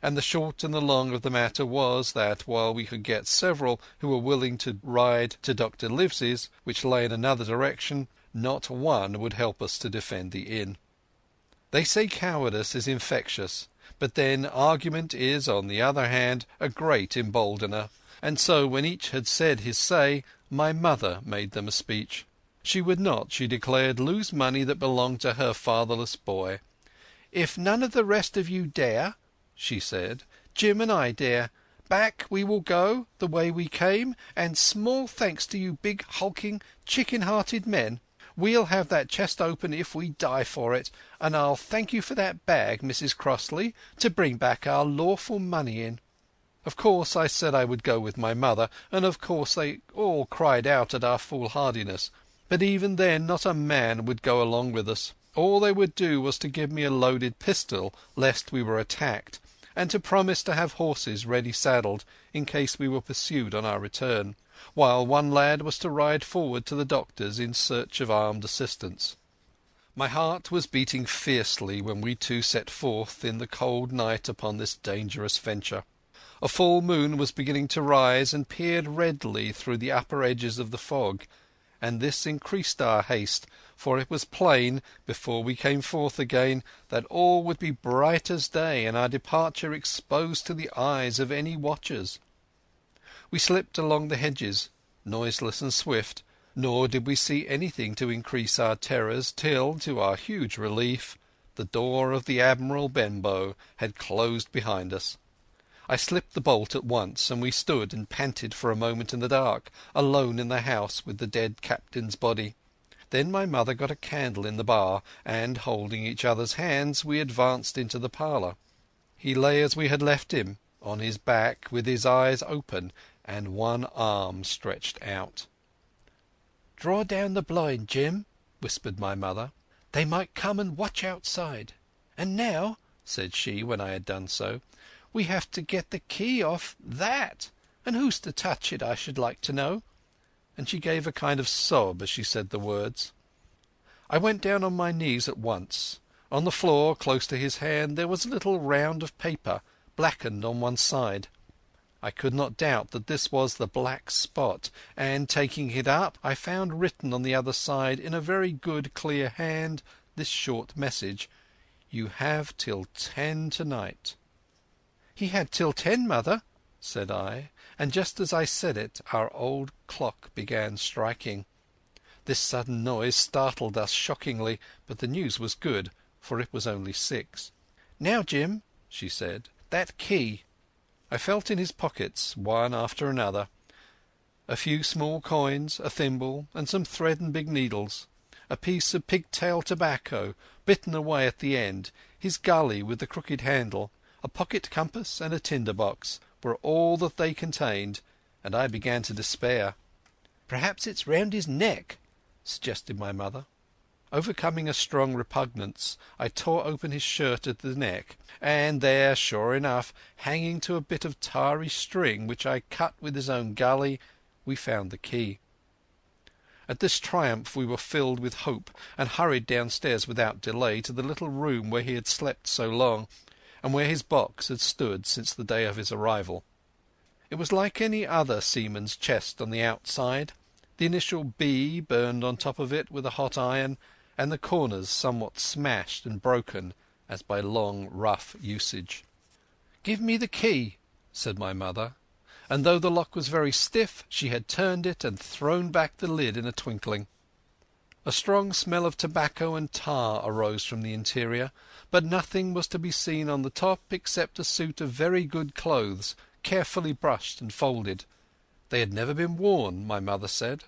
S1: And the short and the long of the matter was that while we could get several who were willing to ride to Dr. Livesey's, which lay in another direction, not one would help us to defend the inn. They say cowardice is infectious, but then argument is, on the other hand, a great emboldener, and so when each had said his say, my mother made them a speech. She would not, she declared, lose money that belonged to her fatherless boy. "If none of the rest of you dare," she said, "Jim and I dare. Back we will go, the way we came, and small thanks to you big, hulking, chicken-hearted men. We'll have that chest open if we die for it, and I'll thank you for that bag, Mrs. Crossley, to bring back our lawful money in." Of course I said I would go with my mother, and of course they all cried out at our foolhardiness, but even then not a man would go along with us. All they would do was to give me a loaded pistol lest we were attacked, and to promise to have horses ready saddled in case we were pursued on our return, while one lad was to ride forward to the doctor's in search of armed assistance. My heart was beating fiercely when we two set forth in the cold night upon this dangerous venture. A full moon was beginning to rise and peered redly through the upper edges of the fog, and this increased our haste, for it was plain, before we came forth again, that all would be bright as day and our departure exposed to the eyes of any watchers. We slipped along the hedges, noiseless and swift, nor did we see anything to increase our terrors till, to our huge relief, the door of the Admiral Benbow had closed behind us. I slipped the bolt at once, and we stood and panted for a moment in the dark, alone in the house with the dead captain's body. Then my mother got a candle in the bar, and, holding each other's hands, we advanced into the parlour. He lay as we had left him, on his back, with his eyes open and one arm stretched out. "Draw down the blind, Jim," whispered my mother. "They might come and watch outside. And now," said she, when I had done so, "we have to get the key off that, and who's to touch it, I should like to know?" And she gave a kind of sob as she said the words. I went down on my knees at once. On the floor, close to his hand, there was a little round of paper, blackened on one side. I could not doubt that this was the black spot, and taking it up I found written on the other side in a very good clear hand this short message: "You have till 10 tonight." "He had till 10, mother," said I, and just as I said it our old clock began striking. This sudden noise startled us shockingly, but the news was good, for it was only 6. "Now, Jim," she said, "that key." I felt in his pockets, one after another. A few small coins, a thimble, and some thread and big needles. A piece of pigtail tobacco, bitten away at the end, his gully with the crooked handle, a pocket compass and a tinder box were all that they contained, and I began to despair. "Perhaps it's round his neck," suggested my mother. Overcoming a strong repugnance, I tore open his shirt at the neck, and there, sure enough, hanging to a bit of tarry string which I cut with his own gully, we found the key. At this triumph we were filled with hope, and hurried downstairs without delay to the little room where he had slept so long, and where his box had stood since the day of his arrival. It was like any other seaman's chest on the outside, the initial B burned on top of it with a hot iron, and the corners somewhat smashed and broken as by long rough usage. "Give me the key," said my mother, and though the lock was very stiff, she had turned it and thrown back the lid in a twinkling. A strong smell of tobacco and tar arose from the interior, but nothing was to be seen on the top except a suit of very good clothes, carefully brushed and folded. They had never been worn, my mother said.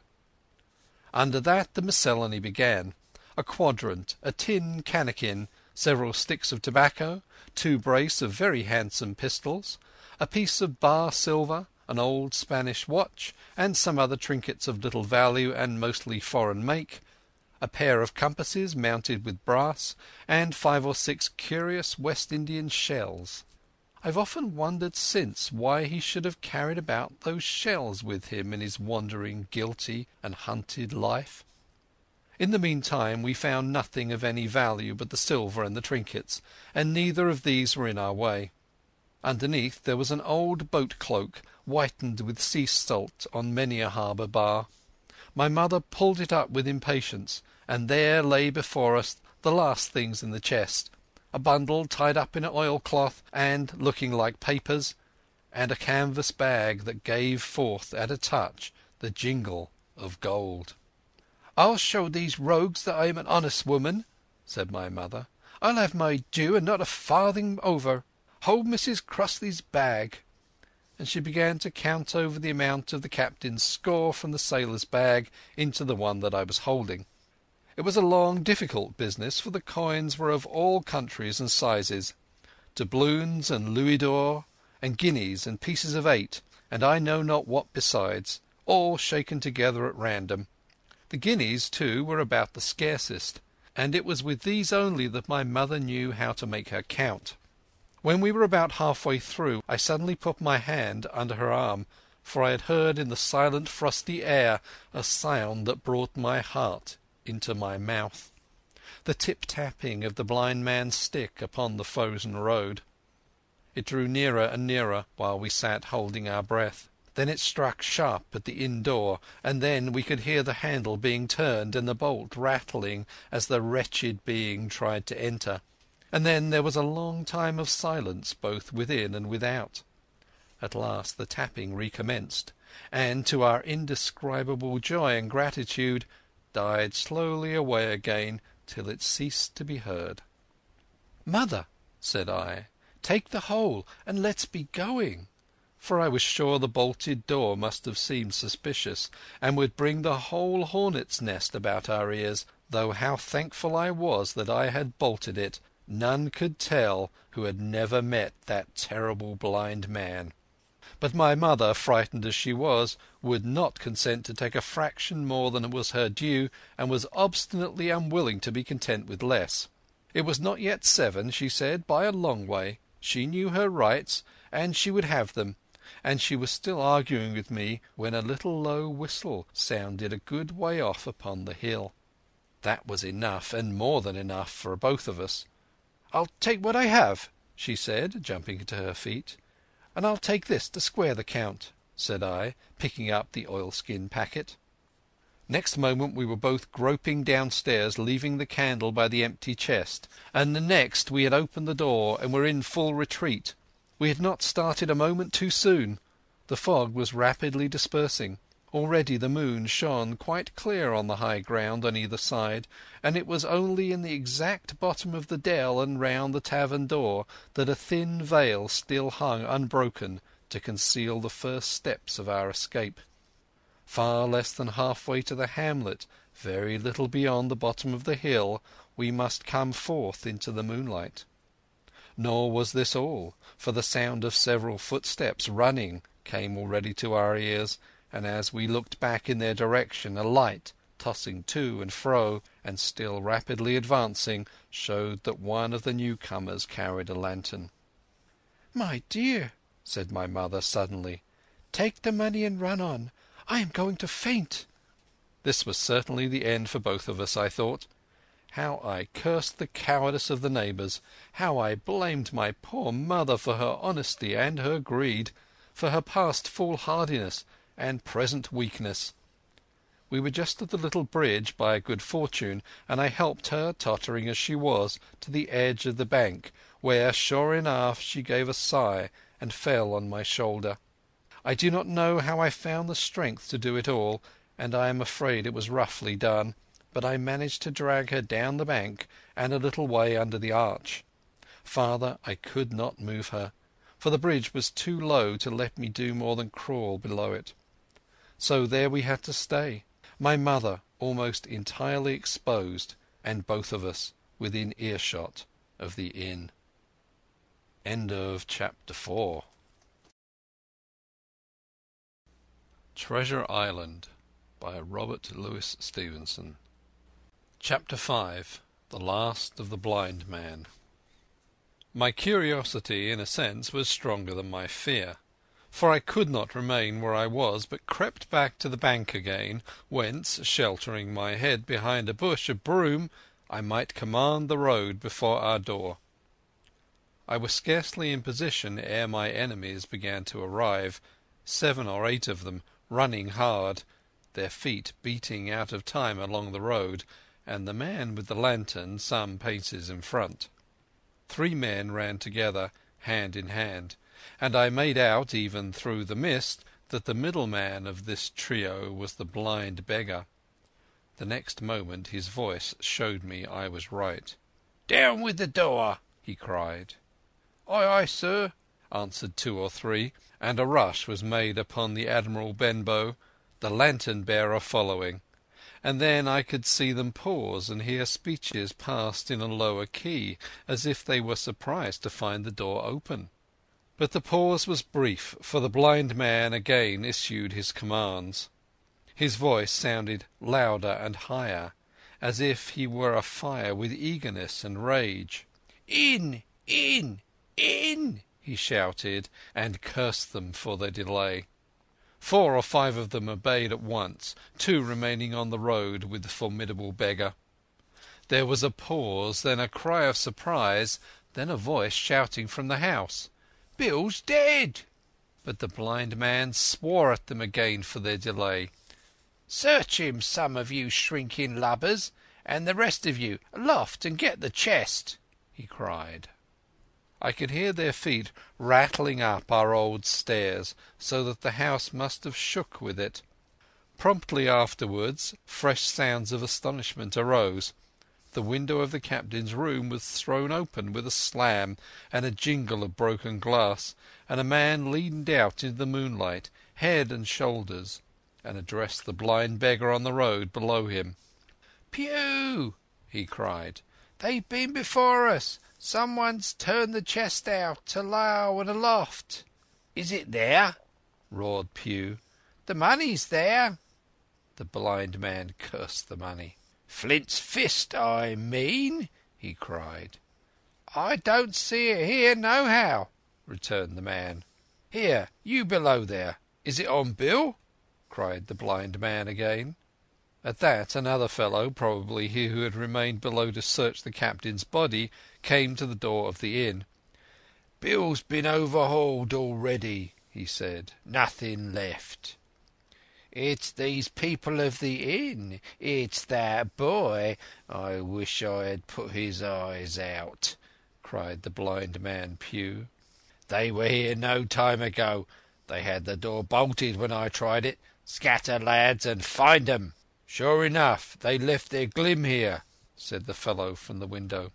S1: Under that the miscellany began. A quadrant, a tin cannikin, several sticks of tobacco, 2 brace of very handsome pistols, a piece of bar silver, an old Spanish watch, and some other trinkets of little value and mostly foreign make, a pair of compasses mounted with brass, and 5 or 6 curious West Indian shells. I've often wondered since why he should have carried about those shells with him in his wandering, guilty and hunted life. In the meantime we found nothing of any value but the silver and the trinkets, and neither of these were in our way. Underneath there was an old boat cloak, whitened with sea salt on many a harbour bar. My mother pulled it up with impatience, and there lay before us the last things in the chest, a bundle tied up in an oilcloth and looking like papers, and a canvas bag that gave forth at a touch the jingle of gold. "I'll show these rogues that I am an honest woman," said my mother. "I'll have my due and not a farthing over. Hold Mrs. Crossly's bag." And she began to count over the amount of the captain's score from the sailor's bag into the one that I was holding. It was a long, difficult business, for the coins were of all countries and sizes, doubloons and louis d'or, and guineas and pieces of 8, and I know not what besides, all shaken together at random. The guineas, too, were about the scarcest, and it was with these only that my mother knew how to make her count. When we were about halfway through, I suddenly put my hand under her arm, for I had heard in the silent frosty air a sound that brought my heart into my mouth, the tip-tapping of the blind man's stick upon the frozen road. It drew nearer and nearer while we sat holding our breath. Then it struck sharp at the inn door, and then we could hear the handle being turned and the bolt rattling as the wretched being tried to enter. And then there was a long time of silence both within and without. At last the tapping recommenced, and to our indescribable joy and gratitude died slowly away again till it ceased to be heard. "Mother," said I, "take the whole and let's be going." For I was sure the bolted door must have seemed suspicious, and would bring the whole hornet's nest about our ears, though how thankful I was that I had bolted it, none could tell who had never met that terrible blind man. But my mother, frightened as she was, would not consent to take a fraction more than was her due, and was obstinately unwilling to be content with less. It was not yet 7, she said, by a long way. She knew her rights, and she would have them, and she was still arguing with me when a little low whistle sounded a good way off upon the hill. That was enough, and more than enough, for both of us. "I'll take what I have," she said, jumping to her feet. "And I'll take this to square the count," said I, picking up the oilskin packet. Next moment we were both groping downstairs, leaving the candle by the empty chest, and the next we had opened the door and were in full retreat. We had not started a moment too soon. The fog was rapidly dispersing. Already the moon shone quite clear on the high ground on either side, and it was only in the exact bottom of the dell and round the tavern door that a thin veil still hung unbroken to conceal the first steps of our escape. Far less than halfway to the hamlet, very little beyond the bottom of the hill, we must come forth into the moonlight. Nor was this all, for the sound of several footsteps running came already to our ears, and as we looked back in their direction a light, tossing to and fro, and still rapidly advancing, showed that one of the newcomers carried a lantern. "My dear," said my mother suddenly, "take the money and run on. I am going to faint." This was certainly the end for both of us, I thought. How I cursed the cowardice of the neighbours! How I blamed my poor mother for her honesty and her greed, for her past foolhardiness and present weakness. We were just at the little bridge by good fortune, and I helped her, tottering as she was, to the edge of the bank, where, sure enough, she gave a sigh and fell on my shoulder. I do not know how I found the strength to do it all, and I am afraid it was roughly done, but I managed to drag her down the bank and a little way under the arch. Farther I could not move her, for the bridge was too low to let me do more than crawl below it. So there we had to stay, my mother almost entirely exposed, and both of us within earshot of the inn. End of chapter 4. Treasure Island by Robert Louis Stevenson. Chapter 5. The Last of the Blind Man. My curiosity, in a sense, was stronger than my fear, for I could not remain where I was, but crept back to the bank again, whence, sheltering my head behind a bush of broom, I might command the road before our door. I was scarcely in position ere my enemies began to arrive, 7 or 8 of them, running hard, their feet beating out of time along the road, and the man with the lantern some paces in front. 3 men ran together, hand in hand, and I made out, even through the mist, that the middle man of this trio was the blind beggar. The next moment his voice showed me I was right. "Down with the door!" he cried. "Aye, aye, sir," answered 2 or 3, and a rush was made upon the Admiral Benbow, the lantern-bearer following, and then I could see them pause and hear speeches passed in a lower key, as if they were surprised to find the door open. But the pause was brief, for the blind man again issued his commands. His voice sounded louder and higher, as if he were afire with eagerness and rage. "In! In! In!" he shouted, and cursed them for their delay. 4 or 5 of them obeyed at once, 2 remaining on the road with the formidable beggar. There was a pause, then a cry of surprise, then a voice shouting from the house, "Bill's dead!" But the blind man swore at them again for their delay. "Search him, some of you shrinking lubbers, and the rest of you, aloft and get the chest!" he cried. I could hear their feet rattling up our old stairs, so that the house must have shook with it. Promptly afterwards fresh sounds of astonishment arose. The window of the captain's room was thrown open with a slam and a jingle of broken glass, and a man leaned out into the moonlight, head and shoulders, and addressed the blind beggar on the road below him. "Pew!" he cried. "They've been before us. Someone's turned the chest out, alow and aloft." "Is it there?" roared Pew. "The money's there." The blind man cursed the money. "Flint's fist, I mean," he cried. "I don't see it here nohow," returned the man. "Here, you below there, is it on Bill?" cried the blind man again. At that another fellow, probably he who had remained below to search the captain's body, came to the door of the inn. "Bill's been overhauled already," he said. "Nothing left." "It's these people of the inn. It's that boy. I wish I had put his eyes out," cried the blind man Pew. "They were here no time ago. They had the door bolted when I tried it.
S2: Scatter, lads, and find 'em." "Sure enough, they left their glim here," said the fellow from the window.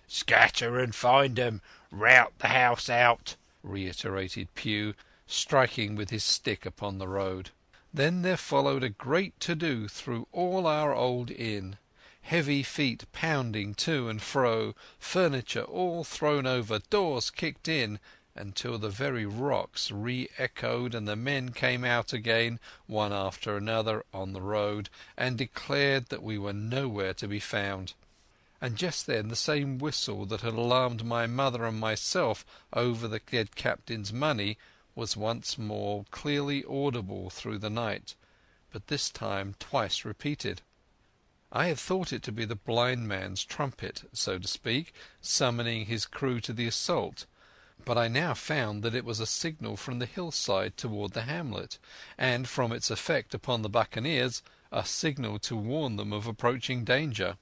S2: "Scatter and find 'em. Rout the house out," reiterated Pew, striking with his stick upon the road. Then there followed a great to-do through all our old inn. Heavy feet pounding to and fro, furniture all thrown over, doors kicked in, until the very rocks re-echoed and the men came out again, one after another, on the road, and declared that we were nowhere to be found. And just then the same whistle that had alarmed my mother and myself over the dead captain's money was once more clearly audible through the night, but this time twice repeated. I had thought it to be the blind man's trumpet, so to speak, summoning his crew to the assault, but I now found that it was a signal from the hillside toward the hamlet, and from its effect upon the buccaneers a signal to warn them of approaching danger.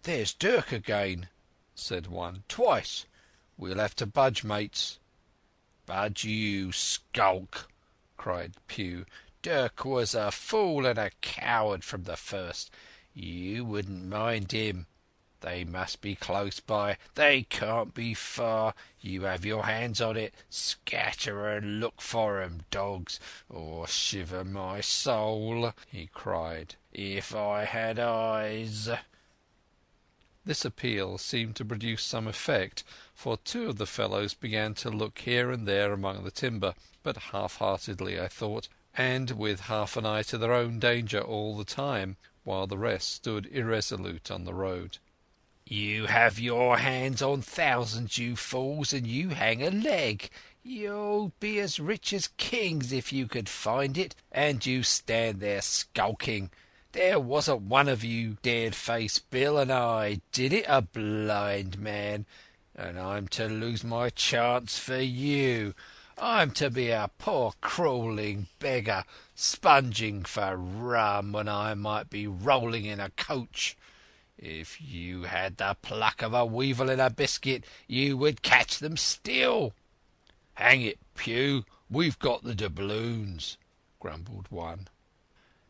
S2: "There's Dirk again," said one. "Twice. We'll have to budge, mates." "Budge you, skulk!" cried Pew. "Dirk was a fool and a coward from the first. You wouldn't mind him. They must be close by. They can't be far. You have your hands on it. Scatter and look for 'em, dogs, or shiver my soul," he cried, "if I had eyes." This appeal seemed to produce some effect, for two of the fellows began to look here and there among the timber, but half-heartedly, I thought, and with half an eye to their own danger all the time, while the rest stood irresolute on the road. "You have your hands on thousands, you fools, and you hang a leg. You'll be as rich as kings if you could find it, and you stand there skulking. There wasn't one of you dared face Bill and I did it, a blind man, and I'm to lose my chance for you. I'm to be a poor crawling beggar, sponging for rum when I might be rolling in a coach. If you had the pluck of a weevil in a biscuit, you would catch them still." "Hang it, Pew, we've got the doubloons," grumbled one.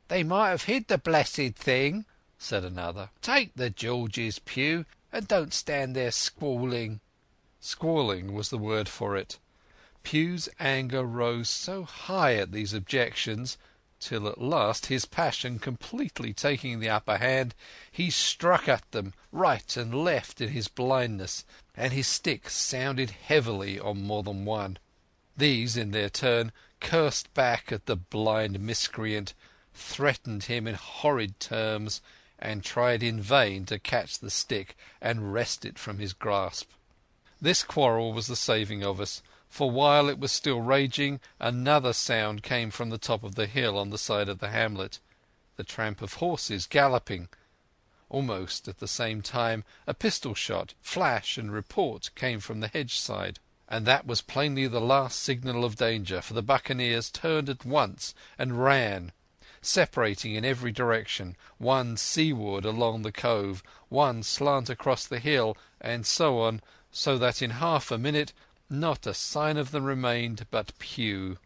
S2: "They might have hid the blessed thing," said another. "Take the Georges, Pew, and don't stand there squalling." Squalling was the word for it. Pew's anger rose so high at these objections, till at last, his passion completely taking the upper hand, he struck at them right and left in his blindness, and his stick sounded heavily on more than one. These, in their turn, cursed back at the blind miscreant, threatened him in horrid terms, and tried in vain to catch the stick and wrest it from his grasp. This quarrel was the saving of us, for while it was still raging another sound came from the top of the hill on the side of the hamlet, the tramp of horses galloping. Almost at the same time a pistol-shot, flash and report came from the hedge-side, and that was plainly the last signal of danger, for the buccaneers turned at once and ran, separating in every direction, one seaward along the cove, one slant across the hill, and so on, so that in half a minute not a sign of them remained but Pew.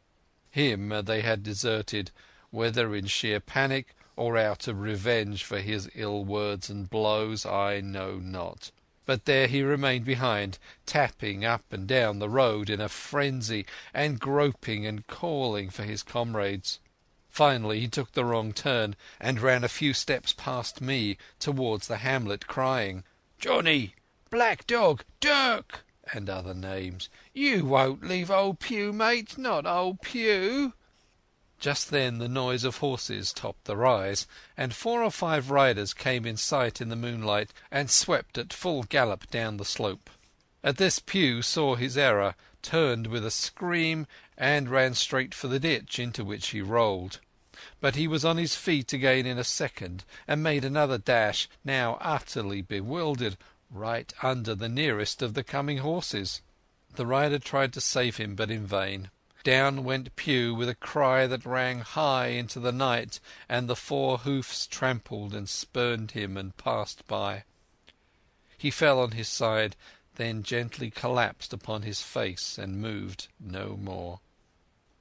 S2: Him they had deserted, whether in sheer panic or out of revenge for his ill words and blows, I know not. But there he remained behind, tapping up and down the road in a frenzy, and groping and calling for his comrades. Finally he took the wrong turn, and ran a few steps past me towards the hamlet, crying, "Johnny! Black Dog! Dirk!" and other names. "You won't leave old Pew, mate, not old Pew!" Just then the noise of horses topped the rise, and 4 or 5 riders came in sight in the moonlight and swept at full gallop down the slope. At this Pew saw his error, turned with a scream, and ran straight for the ditch, into which he rolled. But he was on his feet again in a second, and made another dash, now utterly bewildered, right under the nearest of the coming horses. The rider tried to save him, but in vain. Down went Pew with a cry that rang high into the night, and the 4 hoofs trampled and spurned him and passed by. He fell on his side, then gently collapsed upon his face and moved no more.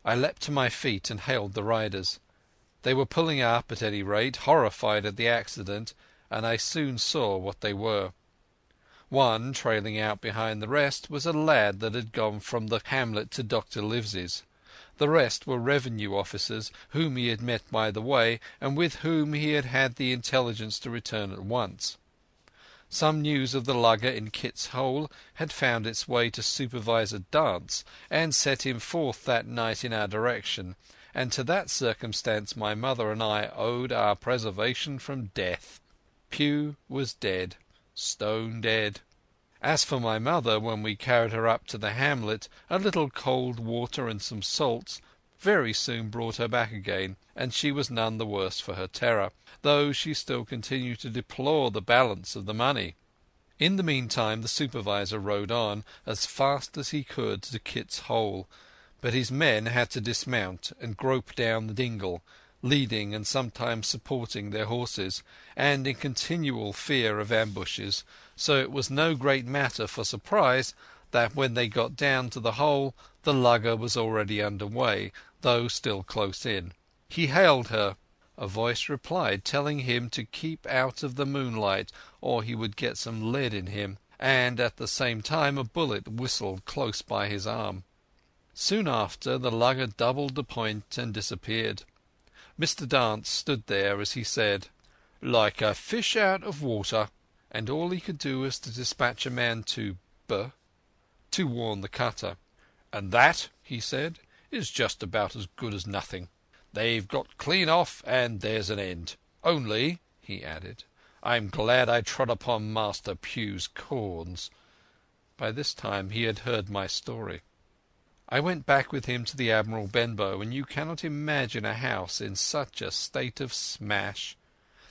S2: I leapt to my feet and hailed the riders.
S1: They were pulling up, at any rate, horrified at the accident, and I soon saw what they were. One, trailing out behind the rest, was a lad that had gone from the hamlet to Dr. Livesey's. The rest were revenue officers whom he had met by the way, and with whom he had had the intelligence to return at once. Some news of the lugger in Kit's Hole had found its way to Supervisor Dance, and set him forth that night in our direction, and to that circumstance my mother and I owed our preservation from death. Pugh was dead, stone dead. As for my mother, when we carried her up to the hamlet, a little cold water and some salts very soon brought her back again, and she was none the worse for her terror, though she still continued to deplore the balance of the money. In the meantime the supervisor rode on as fast as he could to Kit's Hole, but his men had to dismount and grope down the dingle, leading and sometimes supporting their horses, and in continual fear of ambushes, so it was no great matter for surprise that when they got down to the hole the lugger was already under way, though still close in. He hailed her. A voice replied, telling him to keep out of the moonlight or he would get some lead in him, and at the same time a bullet whistled close by his arm. Soon after the lugger doubled the point and disappeared. Mr. Dance stood there as he said, "Like a fish out of water," and all he could do was to dispatch a man to B to warn the cutter. "And that," he said, "is just about as good as nothing. They've got clean off, and there's an end. Only," he added, "I'm glad I trod upon Master Pugh's corns." By this time he had heard my story. I went back with him to the Admiral Benbow, and you cannot imagine a house in such a state of smash.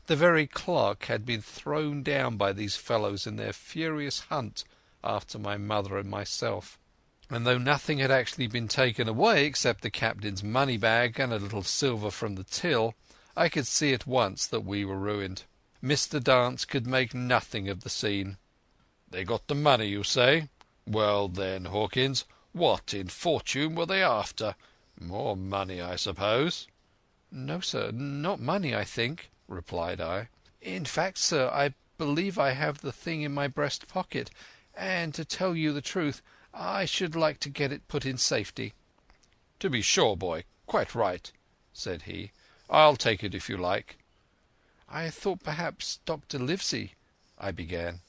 S1: The very clock had been thrown down by these fellows in their furious hunt after my mother and myself, and though nothing had actually been taken away except the captain's money-bag and a little silver from the till, I could see at once that we were ruined. Mr. Dance could make nothing of the scene. "They got the money, you say? Well then, Hawkins, what in fortune were they after? More money, I suppose?" "No, sir, not money, I think," replied I. "In fact, sir, I believe I have the thing in my breast pocket, and to tell you the truth, I should like to get it put in safety." "To be sure, boy, quite right," said he. "I'll take it if you like." "I thought perhaps Dr. Livesey—" I began.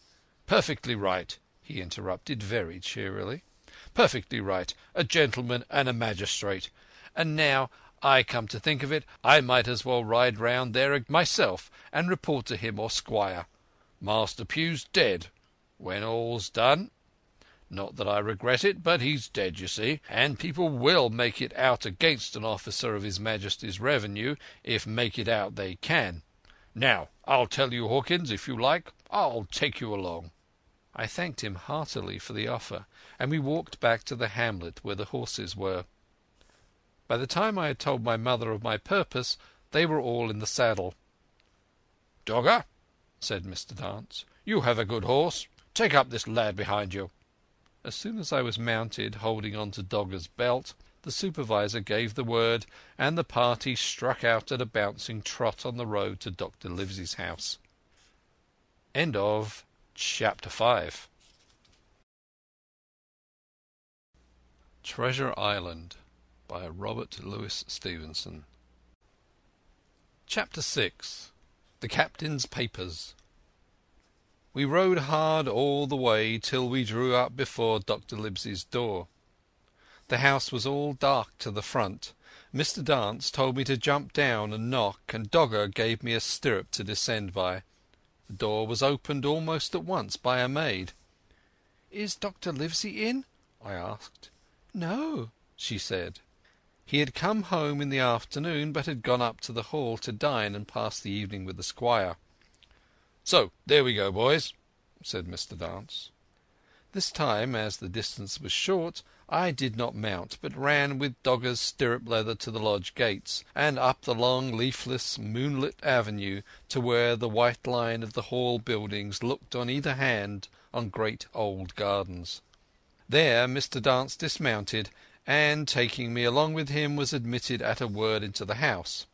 S1: "Perfectly right," he interrupted very cheerily. "Perfectly right. A gentleman and a magistrate. And now I come to think of it, I might as well ride round there myself and report to him or Squire. Master Pugh's dead. When all's done, not that I regret it, but he's dead, you see, and people will make it out against an officer of His Majesty's revenue, if make it out they can. Now, I'll tell you, Hawkins, if you like, I'll take you along." I thanked him heartily for the offer, and we walked back to the hamlet where the horses were. By the time I had told my mother of my purpose, they were all in the saddle. "Dogger," said Mr. Dance, "you have a good horse. Take up this lad behind you." As soon as I was mounted, holding on to Dogger's belt, the supervisor gave the word, and the party struck out at a bouncing trot on the road to Dr. Livesey's house. End of Chapter 5. Treasure Island by Robert Louis Stevenson. Chapter 6. The Captain's Papers. We rode hard all the way till we drew up before Dr. Livesey's door. The house was all dark to the front. Mr. Dance told me to jump down and knock, and Dogger gave me a stirrup to descend by. The door was opened almost at once by a maid. "Is Dr. Livesey in?" I asked. "No," she said. He had come home in the afternoon, but had gone up to the hall to dine and pass the evening with the squire. "So there we go, boys," said Mr. Dance. This time, as the distance was short, I did not mount, but ran with Dogger's stirrup leather to the lodge gates, and up the long leafless moonlit avenue to where the white line of the hall buildings looked on either hand on great old gardens. There Mr. Dance dismounted, and taking me along with him was admitted at a word into the house.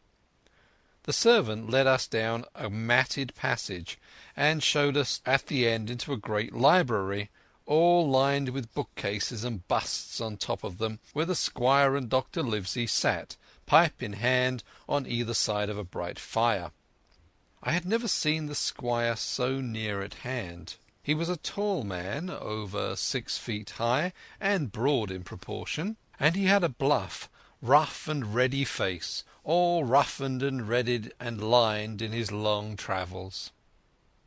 S1: The servant led us down a matted passage, and showed us at the end into a great library, all lined with bookcases and busts on top of them, where the squire and Dr. Livesey sat, pipe in hand, on either side of a bright fire. I had never seen the squire so near at hand. He was a tall man, over 6 feet high, and broad in proportion, and he had a bluff, rough and ready face, all roughened and redded and lined in his long travels.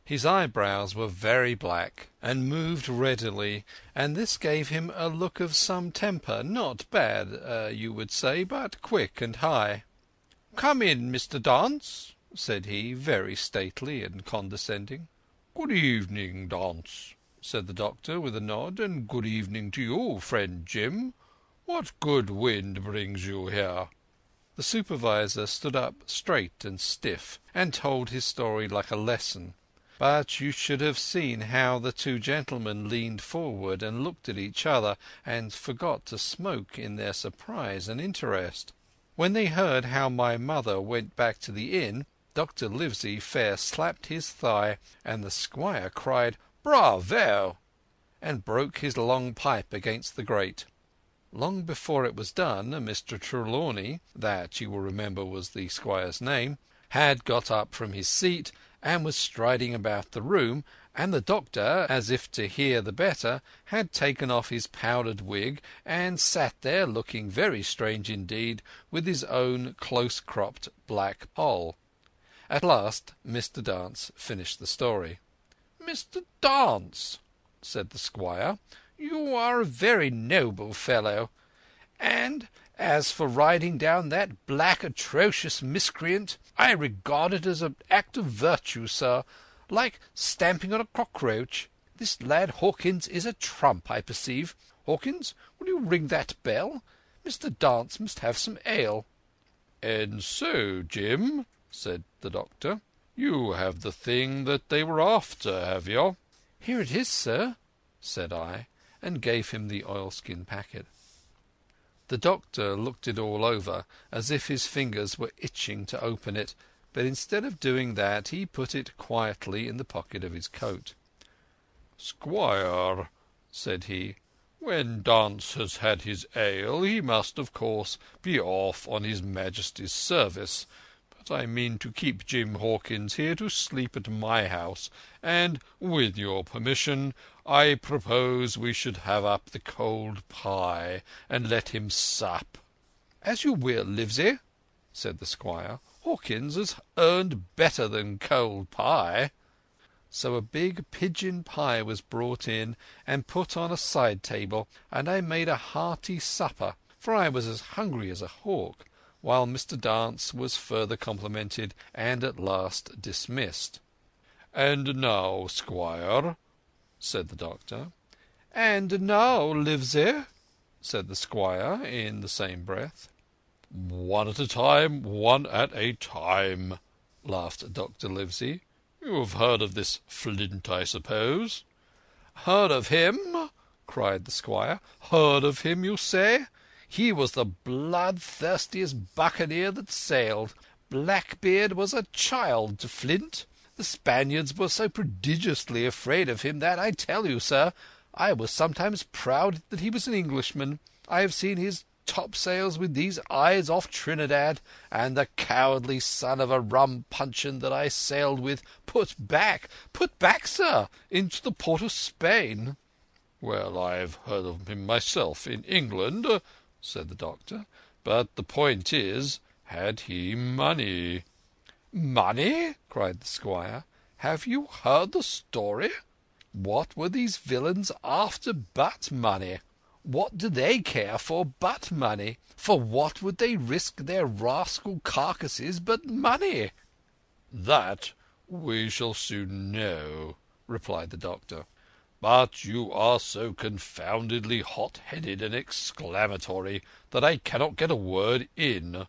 S1: His eyebrows were very black, and moved readily, and this gave him a look of some temper, not bad, you would say, but quick and high. "Come in, Mr. Dance," said he, very stately and condescending. "Good evening, Dance," said the doctor with a nod, "and good evening to you, friend Jim. What good wind brings you here?" The supervisor stood up straight and stiff, and told his story like a lesson. But you should have seen how the two gentlemen leaned forward and looked at each other, and forgot to smoke in their surprise and interest. When they heard how my mother went back to the inn, Dr. Livesey fair slapped his thigh, and the squire cried "Bravo!" and broke his long pipe against the grate. Long before it was done, Mr. Trelawney, that you will remember was the squire's name, had got up from his seat and was striding about the room, and the doctor, as if to hear the better, had taken off his powdered wig and sat there looking very strange indeed with his own close-cropped black poll. At last Mr. Dance finished the story. "Mr. Dance," said the squire, "you are a very noble fellow, and as for riding down that black atrocious miscreant, I regard it as an act of virtue, sir, like stamping on a cockroach. This lad Hawkins is a trump, I perceive. Hawkins, will you ring that bell? Mr. Dance must have some ale." "And so, Jim," said the doctor, "you have the thing that they were after, have you?" "Here it is, sir," said I, and gave him the oilskin packet. The doctor looked it all over, as if his fingers were itching to open it, but instead of doing that he put it quietly in the pocket of his coat. "Squire," said he, "when Dance has had his ale he must of course be off on his Majesty's service, but I mean to keep Jim Hawkins here to sleep at my house, and, with your permission, I propose we should have up the cold pie and let him sup." "As you will, Livesey," said the squire. "Hawkins has earned better than cold pie." So a big pigeon pie was brought in and put on a side table, and I made a hearty supper, for I was as hungry as a hawk, while Mr. Dance was further complimented and at last dismissed. "And now, squire," said the doctor. "And now, Livesey," said the squire in the same breath. "One at a time, one at a time," laughed Dr. Livesey. "You have heard of this Flint, I suppose?" "Heard of him?" cried the squire. "Heard of him, you say? He was the bloodthirstiest buccaneer that sailed. Blackbeard was a child to Flint. The Spaniards were so prodigiously afraid of him that, I tell you, sir, I was sometimes proud that he was an Englishman. I have seen his topsails with these eyes off Trinidad, and the cowardly son of a rum puncheon that I sailed with put back, sir, into the port of Spain." "Well, I've heard of him myself in England," said the doctor. "But the point is, had he money?" "Money?" cried the squire. "Have you heard the story? What were these villains after but money? What do they care for but money? For what would they risk their rascal carcasses but money?" "That we shall soon know," replied the doctor. "But you are so confoundedly hot-headed and exclamatory that I cannot get a word in.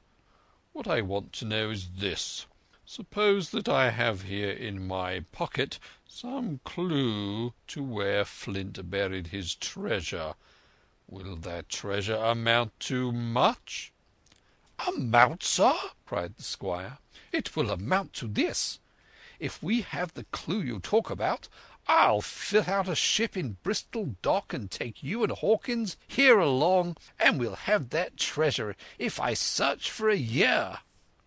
S1: What I want to know is this. Suppose that I have here in my pocket some clue to where Flint buried his treasure. Will that treasure amount to much?"
S2: "Amount, sir?" cried the squire. "It will amount to this. If we have the clue you talk about, I'll fit out a ship in Bristol Dock and take you and Hawkins here along, and we'll have that treasure if I search for a year."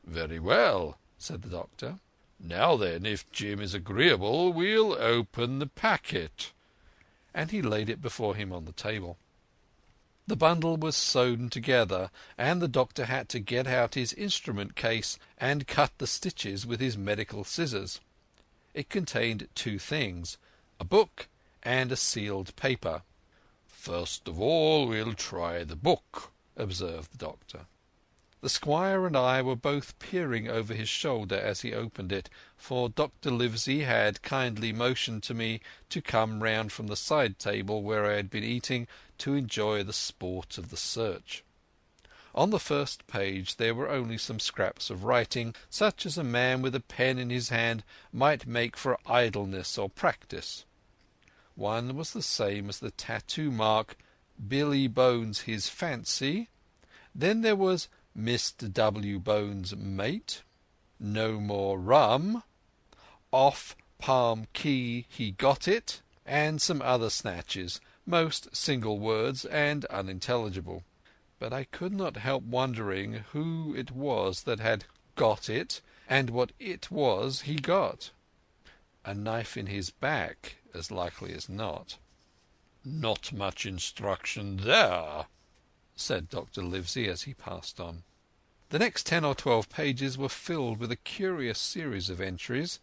S1: "Very well," said the doctor. "Now then, if Jim is agreeable, we'll open the packet." And he laid it before him on the table. The bundle was sewn together, and the doctor had to get out his instrument case and cut the stitches with his medical scissors. It contained two things, a book and a sealed paper. "First of all, we'll try the book," observed the doctor. The squire and I were both peering over his shoulder as he opened it, for Dr. Livesey had kindly motioned to me to come round from the side table where I had been eating to enjoy the sport of the search. On the first page there were only some scraps of writing, such as a man with a pen in his hand might make for idleness or practice. One was the same as the tattoo mark, "Billy Bones his fancy." Then there was "Mr. W. Bones, mate," "No more rum," "Off Palm Key he got it," and some other snatches, most single words and unintelligible. But I could not help wondering who it was that had got it, and what it was he got. A knife in his back, as likely as not. "Not much instruction there," said Dr. Livesey as he passed on. The next 10 or 12 pages were filled with a curious series of entries.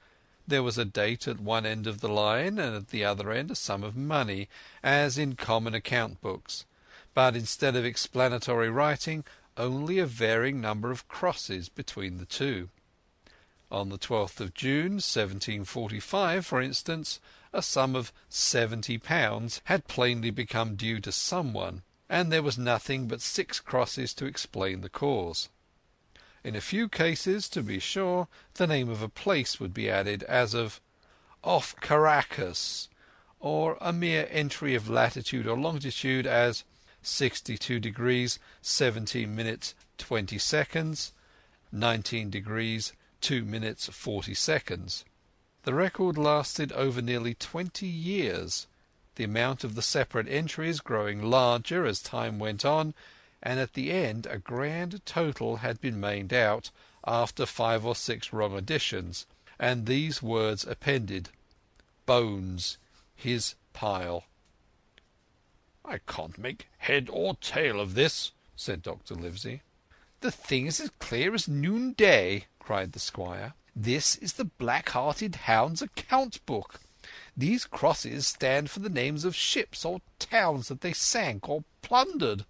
S1: There was a date at one end of the line, and at the other end a sum of money, as in common account books, but instead of explanatory writing, only a varying number of crosses between the two. On the 12th of June, 1745, for instance, a sum of £70 had plainly become due to someone, and there was nothing but 6 crosses to explain the cause. In a few cases, to be sure, the name of a place would be added, as of "Off Caracas," or a mere entry of latitude or longitude, as 62 degrees 17 minutes 20 seconds, 19 degrees 2 minutes 40 seconds. The record lasted over nearly 20 years, the amount of the separate entries growing larger as time went on, and at the end a grand total had been made out, after 5 or 6 wrong additions, and these words appended: "Bones, his pile." "I can't make head or tail of this," said Dr. Livesey. "The thing is as clear as noonday," cried the squire. "This is the Black-hearted Hound's account book. These crosses stand for the names of ships or towns that they sank or plundered.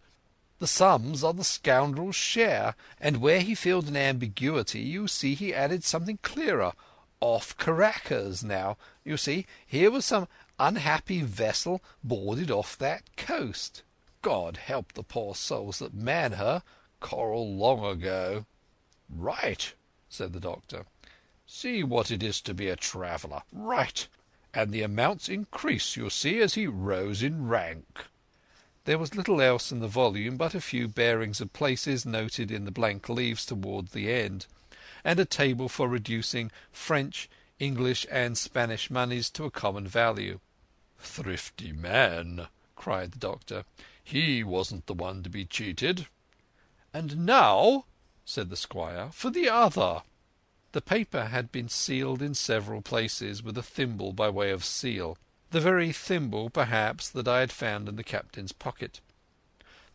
S1: The sums are the scoundrel's share, and where he filled an ambiguity, you see he added something clearer. Off Caracas, now, you see, here was some unhappy vessel boarded off that coast. God help the poor souls that man her, coral long ago." "Right," said the doctor. "See what it is to be a traveller. Right. And the amounts increase, you see, as he rose in rank." There was little else in the volume but a few bearings of places noted in the blank leaves towards the end, and a table for reducing French, English, and Spanish moneys to a common value. "Thrifty man," cried the doctor. "He wasn't the one to be cheated." "And now," said the squire, "for the other." The paper had been sealed in several places with a thimble by way of seal, the very thimble, perhaps, that I had found in the captain's pocket.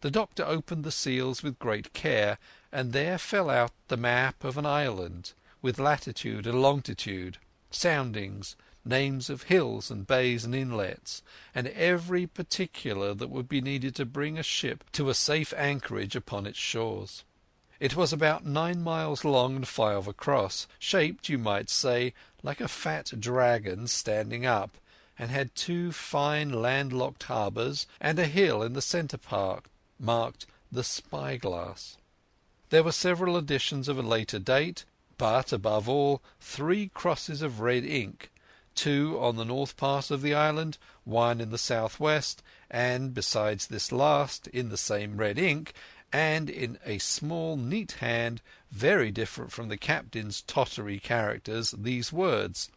S1: The doctor opened the seals with great care, and there fell out the map of an island, with latitude and longitude, soundings, names of hills and bays and inlets, and every particular that would be needed to bring a ship to a safe anchorage upon its shores. It was about 9 miles long and 5 across, shaped, you might say, like a fat dragon standing up, and had 2 fine landlocked harbours and a hill in the centre part, marked the Spyglass. There were several additions of a later date, but, above all, 3 crosses of red ink, 2 on the north part of the island, 1 in the south-west, and, besides this last, in the same red ink, and in a small, neat hand, very different from the captain's tottery characters, these words: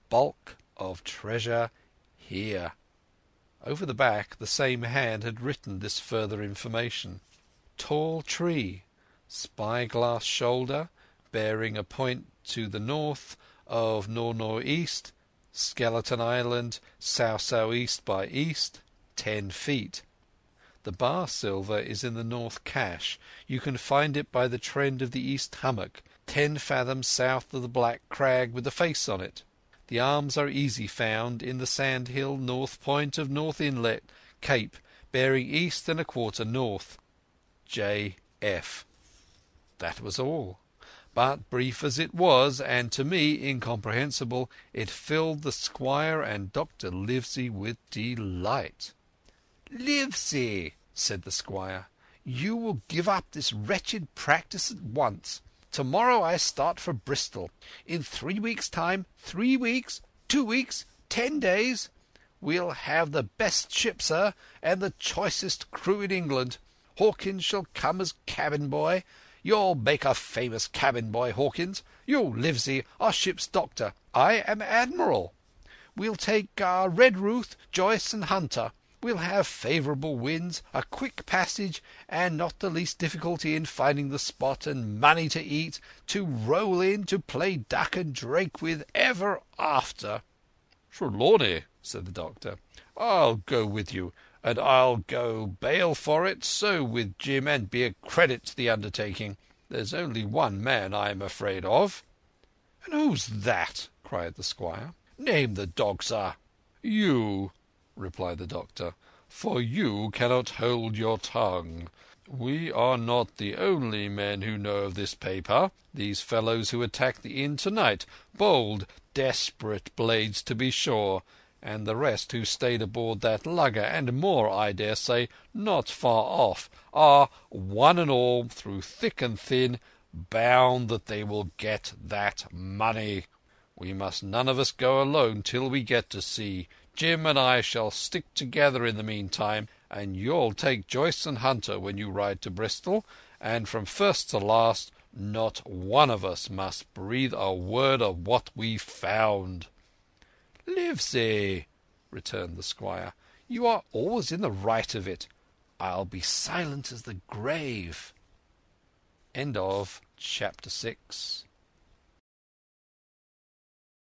S1: "Bulk of treasure here." Over the back the same hand had written this further information: "Tall tree, spyglass shoulder, bearing a point to the north of nor'-nor'-east, Skeleton Island south-south-east by east, 10 feet. The bar silver is in the north cache. You can find it by the trend of the east hummock, 10 fathoms south of the black crag with the face on it. The arms are easy found in the sandhill north point of North Inlet, Cape, bearing east and a quarter north. J.F." That was all. But brief as it was, and to me incomprehensible, it filled the squire and Dr. Livesey with delight. "Livesey," said the squire, "you will give up this wretched practice at once. Tomorrow I start for Bristol. In 3 weeks' time, 3 weeks, 2 weeks, 10 days, we'll have the best ship, sir, and the choicest crew in England. Hawkins shall come as cabin boy. You'll make a famous cabin boy, Hawkins. You, Livesey, are ship's doctor. I am admiral. We'll take Redruth, Joyce, and Hunter. We'll have favourable winds, a quick passage, and not the least difficulty in finding the spot, and money to eat, to roll in, to play duck and drake with ever after." "Trelawney," said the doctor, "I'll go with you, and I'll go bail for it, so with Jim, and be a credit to the undertaking. There's only one man I'm afraid of." "And who's that?" cried the squire. "Name the dog, sir." "You," replied the doctor, "for you cannot hold your tongue. We are not the only men who know of this paper. These fellows who attacked the inn tonight, bold, desperate blades to be sure, and the rest who stayed aboard that lugger, and more, I dare say, not far off, are, one and all, through thick and thin, bound that they will get that money. We must none of us go alone till we get to sea. Jim and I shall stick together in the meantime, and you'll take Joyce and Hunter when you ride to Bristol, and from first to last not one of us must breathe a word of what we've found." "Livesey," returned the squire, "you are always in the right of it. I'll be silent as the grave." Chapter 6